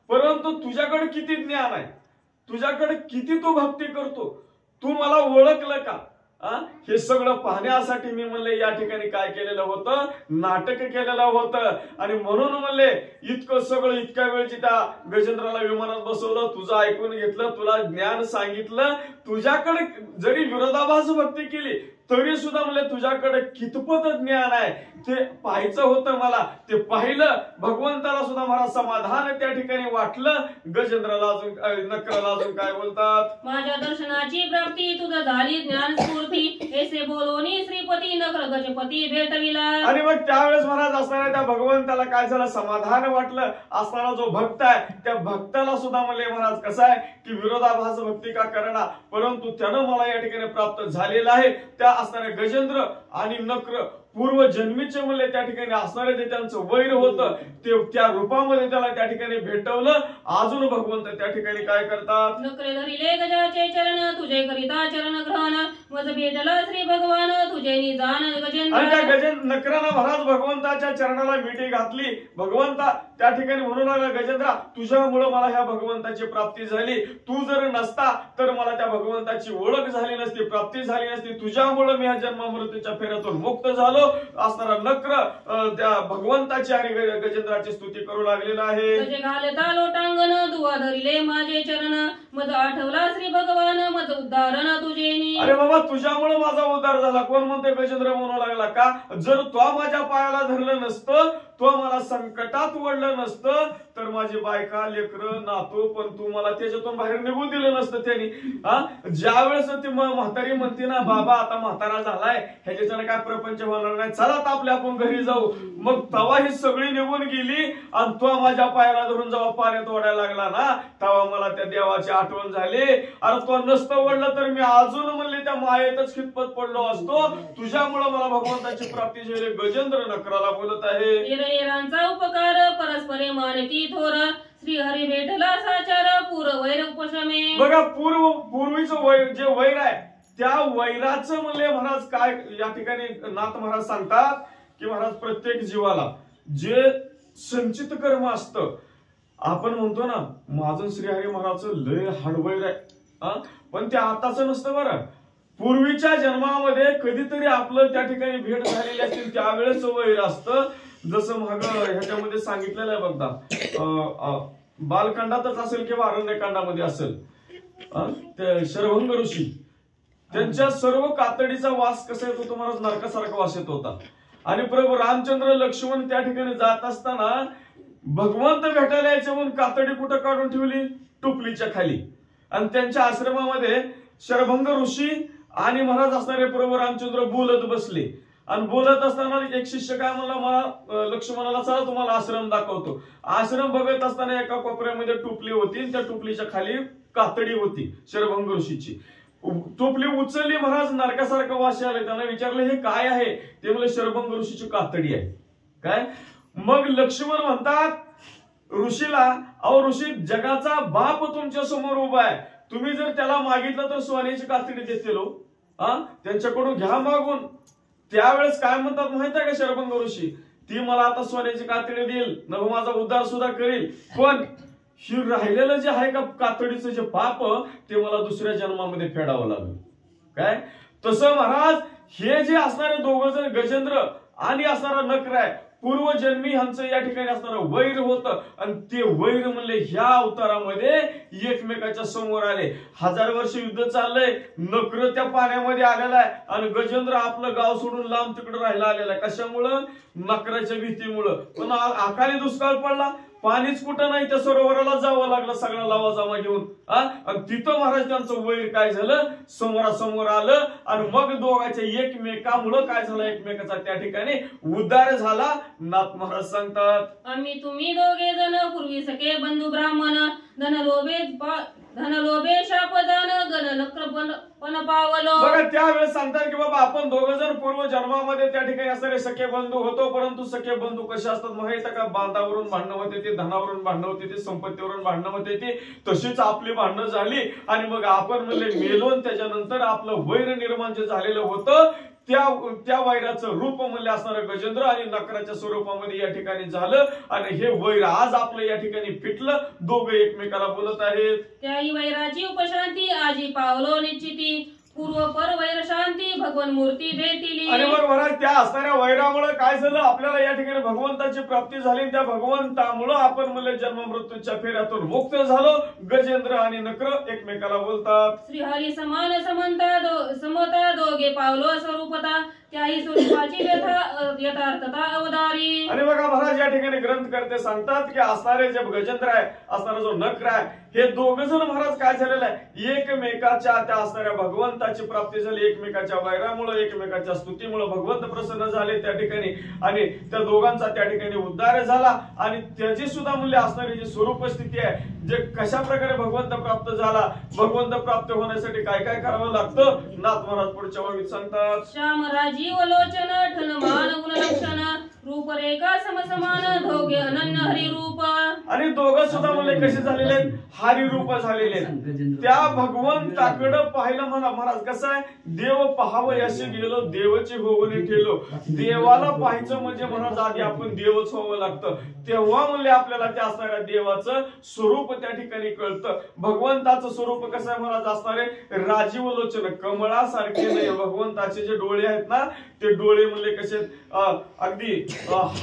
परंतु तुझ्याकडे किती ज्ञान आहे, तुझ्याकडे किती तू भक्ती करतो, तू मला ओळखलं का? हे सगळं पाहण्यासाठी मी म्हणले या ठिकाणी काय केलेलं होतं? नाटक केलेलं होतं. आणि म्हणून म्हणले इतकं सगळं इतक्या वेळची त्या गजेंद्राला विमानात बसवलं, तुझं ऐकून घेतलं, तुला ज्ञान सांगितलं. तुझ्याकडे जरी विरोधाभास भक्ती केली तरी सुद्धा म्हणले तुझ्याकडे कितपत ज्ञान आहे ते पाहायचं होतं मला. ते पाहिलं. भगवंताला सुद्धा मला समाधान त्या ठिकाणी वाटलं. गजेंद्राला अजून नक्राला अजून काय बोलतात? माझ्या दर्शनाची प्राप्ती तुझं झाली ज्ञान स्फूर्ती. ऐसे बोलोनी श्रीपती नक्र गजपती भेटविला. आणि मग त्यावेळेस महाराज असणाऱ्या त्या भगवंताला काय झालं? समाधान वाटलं. असणारा जो भक्त आहे त्या भक्ताला सुद्धा म्हणले महाराज कसं आहे की विरोधाभास भक्ती का करणार, परंतु त्यानं मला या ठिकाणी प्राप्त झालेलं आहे. त्या असणारे गजेंद्र आणि नक्र पूर्व जन्मीचे म्हणले त्या ठिकाणी असणारे जे त्यांचं वैर होतं ते त्या रूपामध्ये त्याला त्या ठिकाणी भेटवलं. अजून भगवंत त्या ठिकाणी काय करतात? नकरे धरिले गजाचे चरण तुझे करिता चरण ग्रहण मज भेटला श्री भगवान तुझे निदान गजेंद्र. आणि त्या नकरानं महाराज भगवंताच्या चरणाला मिठी घातली. भगवंता त्या ठिकाणी म्हणू लागला, गजेंद्रा तुझ्यामुळे मला ह्या भगवंताची प्राप्ती झाली. तू जर नसता तर मला त्या भगवंताची ओळख झाली नसती, प्राप्ती झाली नसती. तुझ्यामुळे मी ह्या जन्म मृत्यूच्या फेऱ्यातून मुक्त झालो. असणारा नक्र त्या भगवंताची आणि गजेंद्राची स्तुती करू लागलेला आहे. तुझे घालता लोटांगण दुवा धरिले माझे चरण मज आठवला श्री भगवान मज उद्धारण तुझे. अरे बाबा तुझ्यामुळे माझा उद्धार झाला. कोण म्हणते? गजेंद्र म्हणू लागला का जर तो माझ्या पायाला धरलं नसतं, तो मला संकटात ओढलं नसतं तर माझी बायका लेकर नातू पण तू मला त्याच्यातून बाहेर निघू दिलं नसतं त्यांनी. ज्या वेळेस ती म्हातारी म्हणते ना बाबा आता म्हातारा झालाय ह्याच्यानं काय प्रपंच होणार नाही, चला आता आपल्या आपण घरी जाऊ, मग तवा ही सगळी निघून गेली आणि तो माझ्या पायाला धरून जेव्हा पाण्यात ओढायला लागला ना तेव्हा मला त्या देवाची आठवण झाली. अरे तो नसतं ओढलं तर मी अजून म्हणले त्या मायेतच खितपत पडलो असतो. तुझ्यामुळे मला भगवंताची प्राप्ती झाली. गजेंद्र नकराला बोलत आहे. येरांचा उपकार परस्परे मानती थोर श्री हरी भेटला साचार पूर्व वैर उपशमे. बघा पूर्वीचं वैर जे वैर आहे त्या वैराचं म्हणले महाराज काय या ठिकाणी नाथ महाराज सांगतात की महाराज प्रत्येक जीवाला जे संचित कर्म असतं, आपण म्हणतो ना माझं श्रीहरी महाराजचं लय हाडवैर आहे, पण ते आताच नसतं बरं. पूर्वीच्या जन्मामध्ये कधीतरी आपलं त्या ठिकाणी भेट झालेली असतील त्यावेळेस वैर असतं. जसं माग ह्याच्यामध्ये सांगितलेलं आहे बघता, बालकांडातच असेल किंवा अरण्यकांडामध्ये असेल, ते शरभंग ऋषी त्यांच्या सर्व कातडीचा वास कसा येत होता महाराज? नरकासारखा वास येत होता. आणि प्रभू रामचंद्र लक्ष्मण त्या ठिकाणी जात असताना भगवंत भेटायला यायचे म्हणून कातडी कुठं काढून ठेवली? टुपलीच्या खाली. आणि त्यांच्या आश्रमामध्ये शरभंग ऋषी आणि महाराज असणारे प्रभू रामचंद्र बोलत बसले. आणि बोलत असताना एक शिष्य काय म्हणला, मला लक्ष्मणाला चला तुम्हाला आश्रम दाखवतो. आश्रम बघत असताना एका कोपऱ्यामध्ये टोपली होती, त्या टोपलीच्या खाली कातडी होती शरभंग ऋषीची. टोपली उचलली, महाराज नरकासारखं वास आले. त्यांना विचारलं हे काय आहे? ते म्हणले शरभंग ऋषीची कातडी आहे. काय? मग लक्ष्मण म्हणतात ऋषीला, अहो ऋषी जगाचा बाप तुमच्या समोर उभा आहे, तुम्ही जर त्याला मागितलं तर सोन्याची कातडी देतील. त्यांच्याकडून घ्या मागून. त्यावेळेस काय म्हणतात माहित आहे का शरभंग ऋषी, ती मला आता सोन्याची कातडी देईल, नव माझा उद्धार सुद्धा करील, पण ही राहिलेलं जे आहे का कातडीचं जे पाप ते मला दुसऱ्या जन्मामध्ये फेडावं लागेल. काय? तसं महाराज हे जे असणारे दोघ जण गजेंद्र आणि असणारा नक्र आहे, पूर्वजन्मी ह्यांचं या ठिकाणी असणारं वैर होतं आणि ते वैर म्हणले ह्या अवतारामध्ये एकमेकाच्या समोर आले. 1000 वर्ष युद्ध चाललंय, नक्र त्या पाण्यामध्ये आलेला आहे आणि गजेंद्र आपलं गाव सोडून लांब तिकडे राहायला आलेला आहे. कशामुळं? नकराच्या भीतीमुळं. पण अकाली दुष्काळ पडला, पाणीच कुठं नाही, त्या सरोवराला जावं लागलं सगळा लावा जमा घेऊन. आणि तिथं महाराज त्यांचं वैर काय झालं, समोरासमोर आलं आणि मग दोघांच्या एकमेकामुळं काय झालं, एकमेकाचा त्या ठिकाणी उद्धार झाला. नाथ महाराज सांगतात, आम्ही तुम्ही दोघे जण पूर्वी सखे बंधू ब्राह्मण, धनलोभे शापदान गण नक्र पण पावलो. बघा त्यावेळेस सांगतात की बाबा आपण दोघं जण पूर्व जन्मामध्ये त्या ठिकाणी असणारे सखे बंधू होतो. परंतु सखे बंधू कसे असतात माहिती का? बांधावरून भांडणं होते ते, धनावरून भांडणं होते ते, संपत्तीवरून भांडणं होते ते. तशीच आपली भांडणं झाली आणि मग आपण म्हणले मेलो. त्याच्यानंतर आपलं वैर निर्माण जे झालेलं होतं त्या वैराचं रूप म्हणले असणारं गजेंद्र आणि नकराच्या स्वरूपामध्ये या ठिकाणी झालं आणि हे वैर आज आपलं या ठिकाणी फिटलं. दोघं एकमेकाला बोलत आहेत. त्याही वैराची उपशांती आजी पावलो निश्चिती, पूर्व पर वैर शांती भगवान मूर्ती भेटिली. आणि मग महाराज त्या असणाऱ्या वैरामुळे काय झालं, आपल्याला या ठिकाणी भगवंताची प्राप्ती झाली. त्या भगवंतामुळे आपण म्हणले जन्म मृत्यूच्या फेऱ्यातून मुक्त झालो. गजेंद्र आणि नक्र एकमेकाला बोलतात. श्रीहरी समान समता दोघे पावलो स्वरूपता, त्याही स्वरूपाची यथार्थता अवधारी. आणि बघा महाराज या ठिकाणी ग्रंथकर्ते सांगतात की असणारे जे गजेंद्र आहे, असणारा जो नक्र आहे, हे दोघ जण महाराज काय झालेलं आहे, एकमेकाच्या त्या असणाऱ्या भगवंताची प्राप्ती झाली. एकमेकाच्या वैरामुळे, एकमेकाच्या स्तुतीमुळे भगवंत प्रसन्न झाले त्या ठिकाणी आणि त्या दोघांचा त्या ठिकाणी उद्धार झाला. आणि त्याची सुद्धा मूल्य असणारी जी स्वरूप स्थिती आहे, जे कशा प्रकारे भगवंत प्राप्त झाला, भगवंत प्राप्त होण्यासाठी काय काय करावं लागतं, नाथ महाराज पुढच्या वावीत सांगतात. श्याम राजीव लोचन ठनमान गुणलक्षण, रूपरेखा समसमान दोघे अनन्य हरिरूप. आणि दोघं सुद्धा म्हणले कसे झालेले आहेत, हरिरूप झालेले आहेत. त्या भगवंताकडे पाहिलं म्हणा महाराज. कसं आहे, देव पाहावं याशी गेलो, देवचे होवणे ठेलो. देवाला पाहायचं म्हणजे महाराज आधी आपण देवच व्हावं लागतं. तेव्हा म्हणले आपल्याला त्या असणाऱ्या देवाचं स्वरूप त्या ठिकाणी कळतं. भगवंताचं स्वरूप कसं आहे महाराज, असणारे राजीव लोचन, कमळासारखे नाही. भगवंताचे जे डोळे आहेत ना, ते डोळे म्हणले कसे अगदी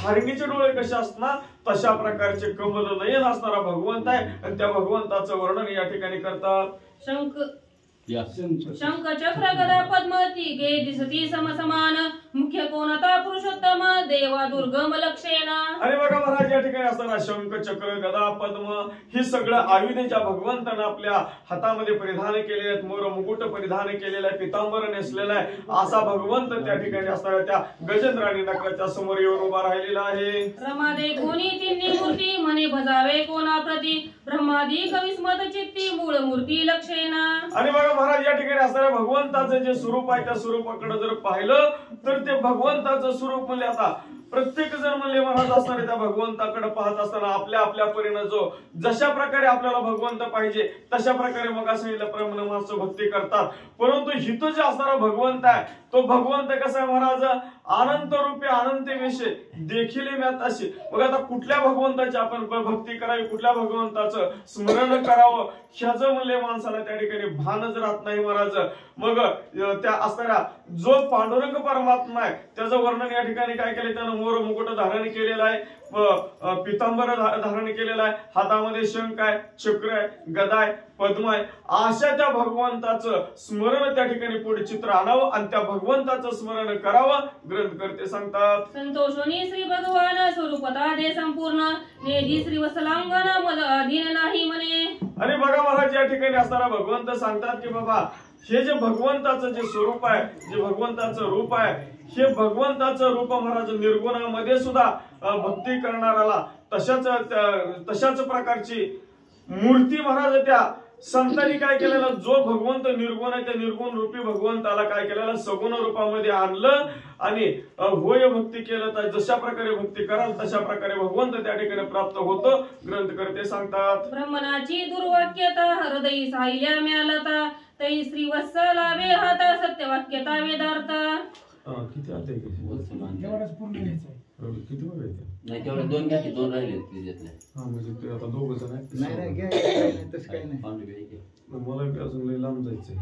हरणीचे डोळे कसे असणार तशा प्रकारचे कमल नयन असणारा भगवंत आहे. आणि त्या भगवंताचं वर्णन या ठिकाणी करतात. शंख चक्र गदा पद्म तिघे दिसती समसमान, मुख्य कोणता पुरुषोत्तम देवा दुर्गम लक्षेना. आणि बघा महाराज या ठिकाणी असताना शंख चक्र गदा पद्म ही सगळं आयुधे ज्या भगवंतानं आपल्या हातामध्ये परिधान केलेले आहेत, मोर मुकुट परिधान केलेला आहे, पितांबर नेसलेला आहे, असा भगवंत त्या ठिकाणी असणाऱ्या त्या गजेंद्र आणि नकराच्या समोर येऊन उभा राहिलेला आहे. रमादे कोणी तिन्ही मूर्ती म्हणे भजावे कोणा प्रती, ब्रह्मादी कविस्मत चित्ती मूळ मूर्ती लक्षेना. आणि बघा महाराज या ठिकाणी असणाऱ्या भगवंताचं जे स्वरूप आहे त्या स्वरूपाकडे जर पाहिलं तर ते भगवंताचं स्वरूप म्हणजे आता प्रत्येक जण म्हणले महाराज असणारे त्या भगवंताकडे पाहत असताना आपल्या आपल्या परीने जो जशा प्रकारे आपल्याला भगवंत पाहिजे तशा प्रकारे मग सांगितल्याप्रमाणे माणसं भक्ती करतात. परंतु हिथं जे असणारा भगवंत आहे तो भगवंत कसा आहे महाराज, अनंत रूपे अनंत विषय देखील म्यात असे. मग आता कुठल्या भगवंताची आपण भक्ती करावी, कुठल्या भगवंताचं स्मरण करावं ह्याचं म्हणले माणसाला त्या ठिकाणी भानच राहत नाही महाराज. मग त्या असणाऱ्या जो पांडुरंग परमात्मा आहे त्याचं वर्णन या ठिकाणी काय केलं, त्यानं मोर मुकुट धारण केलेला आहे, पितांबर धारण केलेला आहे, हातामध्ये शंख आहे, चक्र आहे, गदा आहे, पद्म आहे. अशा त्या भगवंताचं स्मरण त्या ठिकाणी पुढे चित्र आणावं आणि त्या भगवंताचं स्मरण करावं. ग्रंथकर्ते सांगतात. संतोषोनी श्री भगवान स्वरूपता दे संपूर्ण, नेदी श्री वसलांगण मद अधीन नाही म्हणे. आणि बघा महाराज या ठिकाणी असणारा भगवंत सांगतात की बाबा हे जे भगवंताचं जे स्वरूप आहे, जे भगवंताचं रूप आहे, हे भगवंताचं रूप महाराज निर्गुणामध्ये सुद्धा भक्ती करणाऱ्याला तशाच प्रकारची मूर्ती महाराज त्या संतांनी काय केलेलं, जो भगवंत निर्गुण आहे त्या निर्गुण रूपी भगवंताला काय केलेलं सगुण रूपामध्ये आणलं आणि होय भक्ती केलं तर जशा प्रकारे भक्ती कराल तशा प्रकारे भगवंत त्या ठिकाणी प्राप्त होतो. ग्रंथकर्ते सांगतात ब्रह्मणाची दुर्वाक्यता हृदयी साहिल्या मिळालता तै श्री वत्सला वेहाता सत्यवाक्यता वेदार्थ. किती आता एवढंच पूर्ण घ्यायचं. किती बघ नाही तेवढे 2 घ्या की 2 राहिले त्याच्यातले. म्हणजे ते आता 2 जण आहेत. नाही तसं काही नाही. मला बी अजून लय लांब जायचंय.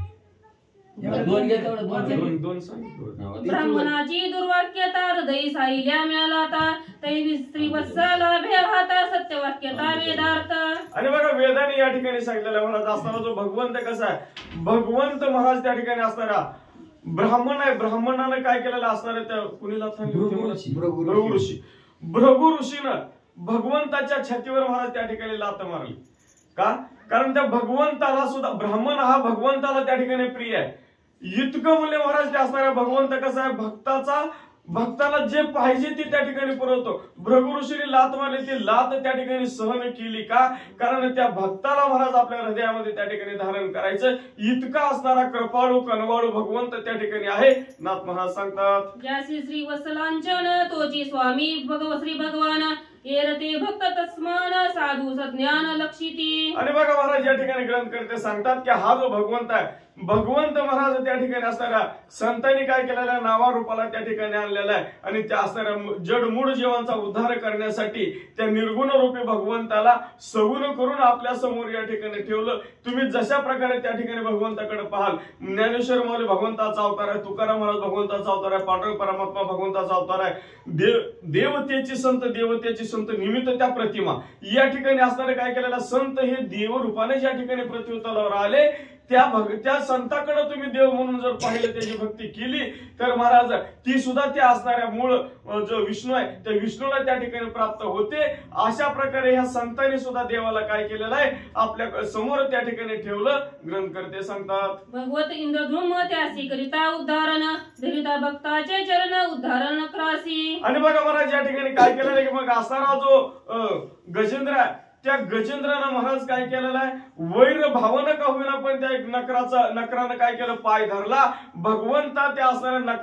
2 घ्या तेवढे 2 सांगितलं. ब्राह्मणाची दुर्वाक्यता हृदयी साहिल्या मिळालता तै श्री वत्सला वेहाता सत्यवाक्यता वेदार्थ. आणि बघा वेदाने या ठिकाणी सांगितलेलं महाराज असताना जो भगवंत कसा आहे, भगवंत महाराज त्या ठिकाणी असणारा ब्राह्मण आहे. ब्राह्मणानं काय केलेलं असणार आहे, त्या कुणीला भृगु ऋषी. भृगु ऋषीनं भगवंताच्या छातीवर महाराज त्या ठिकाणी लाथ मारली. का? कारण त्या भगवंताला सुद्धा ब्राह्मण हा भगवंताला त्या ठिकाणी प्रिय आहे. इतकं म्हणले महाराज ते असणारा भगवंत कसा आहे, भक्ताला जे पाहिजे ते त्या ठिकाणी पुरवतो. भृगु ऋषीने लात मारली, ती लात त्या ठिकाणी सहन केली. का? कारण त्या भक्ताला महाराज आपल्या हृदयामध्ये त्या ठिकाणी धारण करायचं. इतका असणारा कृपाळू कनवाळू भगवंत त्या ठिकाणी आहे. नाथ महाराज सांगतात, ज्यासी श्री वत्सलांचन तोची स्वामी श्री भगवान एरते भक्त तस्मान साधू सज्ञान लक्षिती. आणि बघा महाराज या ठिकाणी ग्रंथकर्ते सांगतात की हा जो भगवंत आहे, भगवंत महाराज त्या ठिकाणी असणाऱ्या संतांनी काय केलेलं आहे, नावा रूपाला त्या ठिकाणी आणलेला आहे. आणि त्या असणाऱ्या जडमूळ जीवांचा उद्धार करण्यासाठी त्या निर्गुण रूपी भगवंताला सगुण करून आपल्या समोर या ठिकाणी ठेवलं. तुम्ही जशा प्रकारे त्या ठिकाणी भगवंताकडे पाहाल, ज्ञानेश्वर माऊली भगवंताचा अवतार आहे, तुकाराम महाराज भगवंताचा अवतार आहे, पांडुरंग परमात्मा भगवंताचा अवतार आहे, देवतेची संत निमित्त त्या प्रतिमा या ठिकाणी असणारे काय केलेला संत हे देव रूपाने ज्या ठिकाणी पृथ्वी तलावर आले, त्या संताकडे तुम्ही देव म्हणून जर पाहिलं, त्याची भक्ती केली तर महाराज ती सुद्धा त्या असणाऱ्या मूळ जो विष्णू आहे त्या विष्णूला त्या ठिकाणी प्राप्त होते. अशा प्रकारे ह्या संतांनी सुद्धा देवाला काय केलेलं आहे, आपल्या समोर त्या ठिकाणी ठेवलं. ग्रंथकर्ते सांगतात, भगवत इंद्रद्रुम त्यासी करिता उद्धारण धरिता भक्ताचे चरण उद्धारण क्रासी. आणि बघा महाराज या ठिकाणी काय केलेलं आहे की मग असणारा जो गजेंद्र आहे, त्या गजेंद्रानं महाराज काय केलेलं आहे, वैर भावना का होईना पण त्या नकरानं काय केलं, पाय धरला. भगवंता त्या असणाऱ्या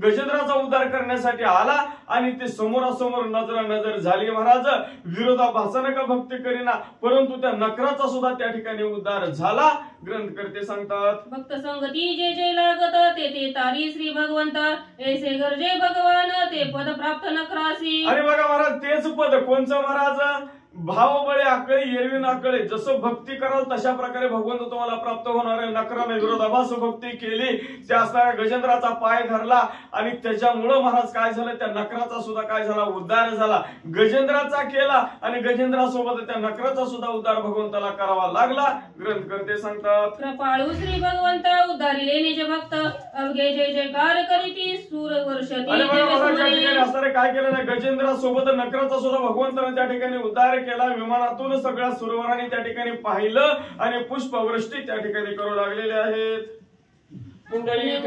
गजेंद्राचा उद्धार करण्यासाठी आला आणि ते समोरासमोर नजर झाली. महाराज विरोधाभासानं का भक्ती करीना, परंतु त्या नकराचा सुद्धा त्या ठिकाणी उद्धार झाला. ग्रंथकर्ते सांगतात, भक्त संगती जे जे लागत ते तारी श्री भगवंत ऐसे गरजे भगवान ते पद प्राप्त नकरासी. आणि बघा महाराज तेच पद कोणचं महाराज, भावबळे आकळे एरवी नाकळे. जसं भक्ती कराल तशा प्रकारे भगवंत तुम्हाला प्राप्त होणार आहे. नकराने विरोधाभास भक्ती केली, त्या असणाऱ्या गजेंद्राचा पाय धरला आणि त्याच्यामुळं महाराज काय झालं, त्या नकराचा सुद्धा काय झाला, उद्धार झाला. गजेंद्राचा केला आणि गजेंद्रासोबत त्या नकराचा सुद्धा उद्धार भगवंताला करावा लागला. ग्रंथकर्ते सांगतात, कृपाळू श्री भगवंत उद्धारिले निज भक्त अवघे जय जयकार करीती सूर वर्षती. असणारे काय केलं, गजेंद्रासोबत नकराचा सुद्धा भगवंताने त्या ठिकाणी उद्धार केला. विमानातून सगळ्या सुरवरांनी त्या ठिकाणी पाहिलं आणि पुष्पवृष्टी त्या ठिकाणी करू लागलेले आहेत. पुंडलिक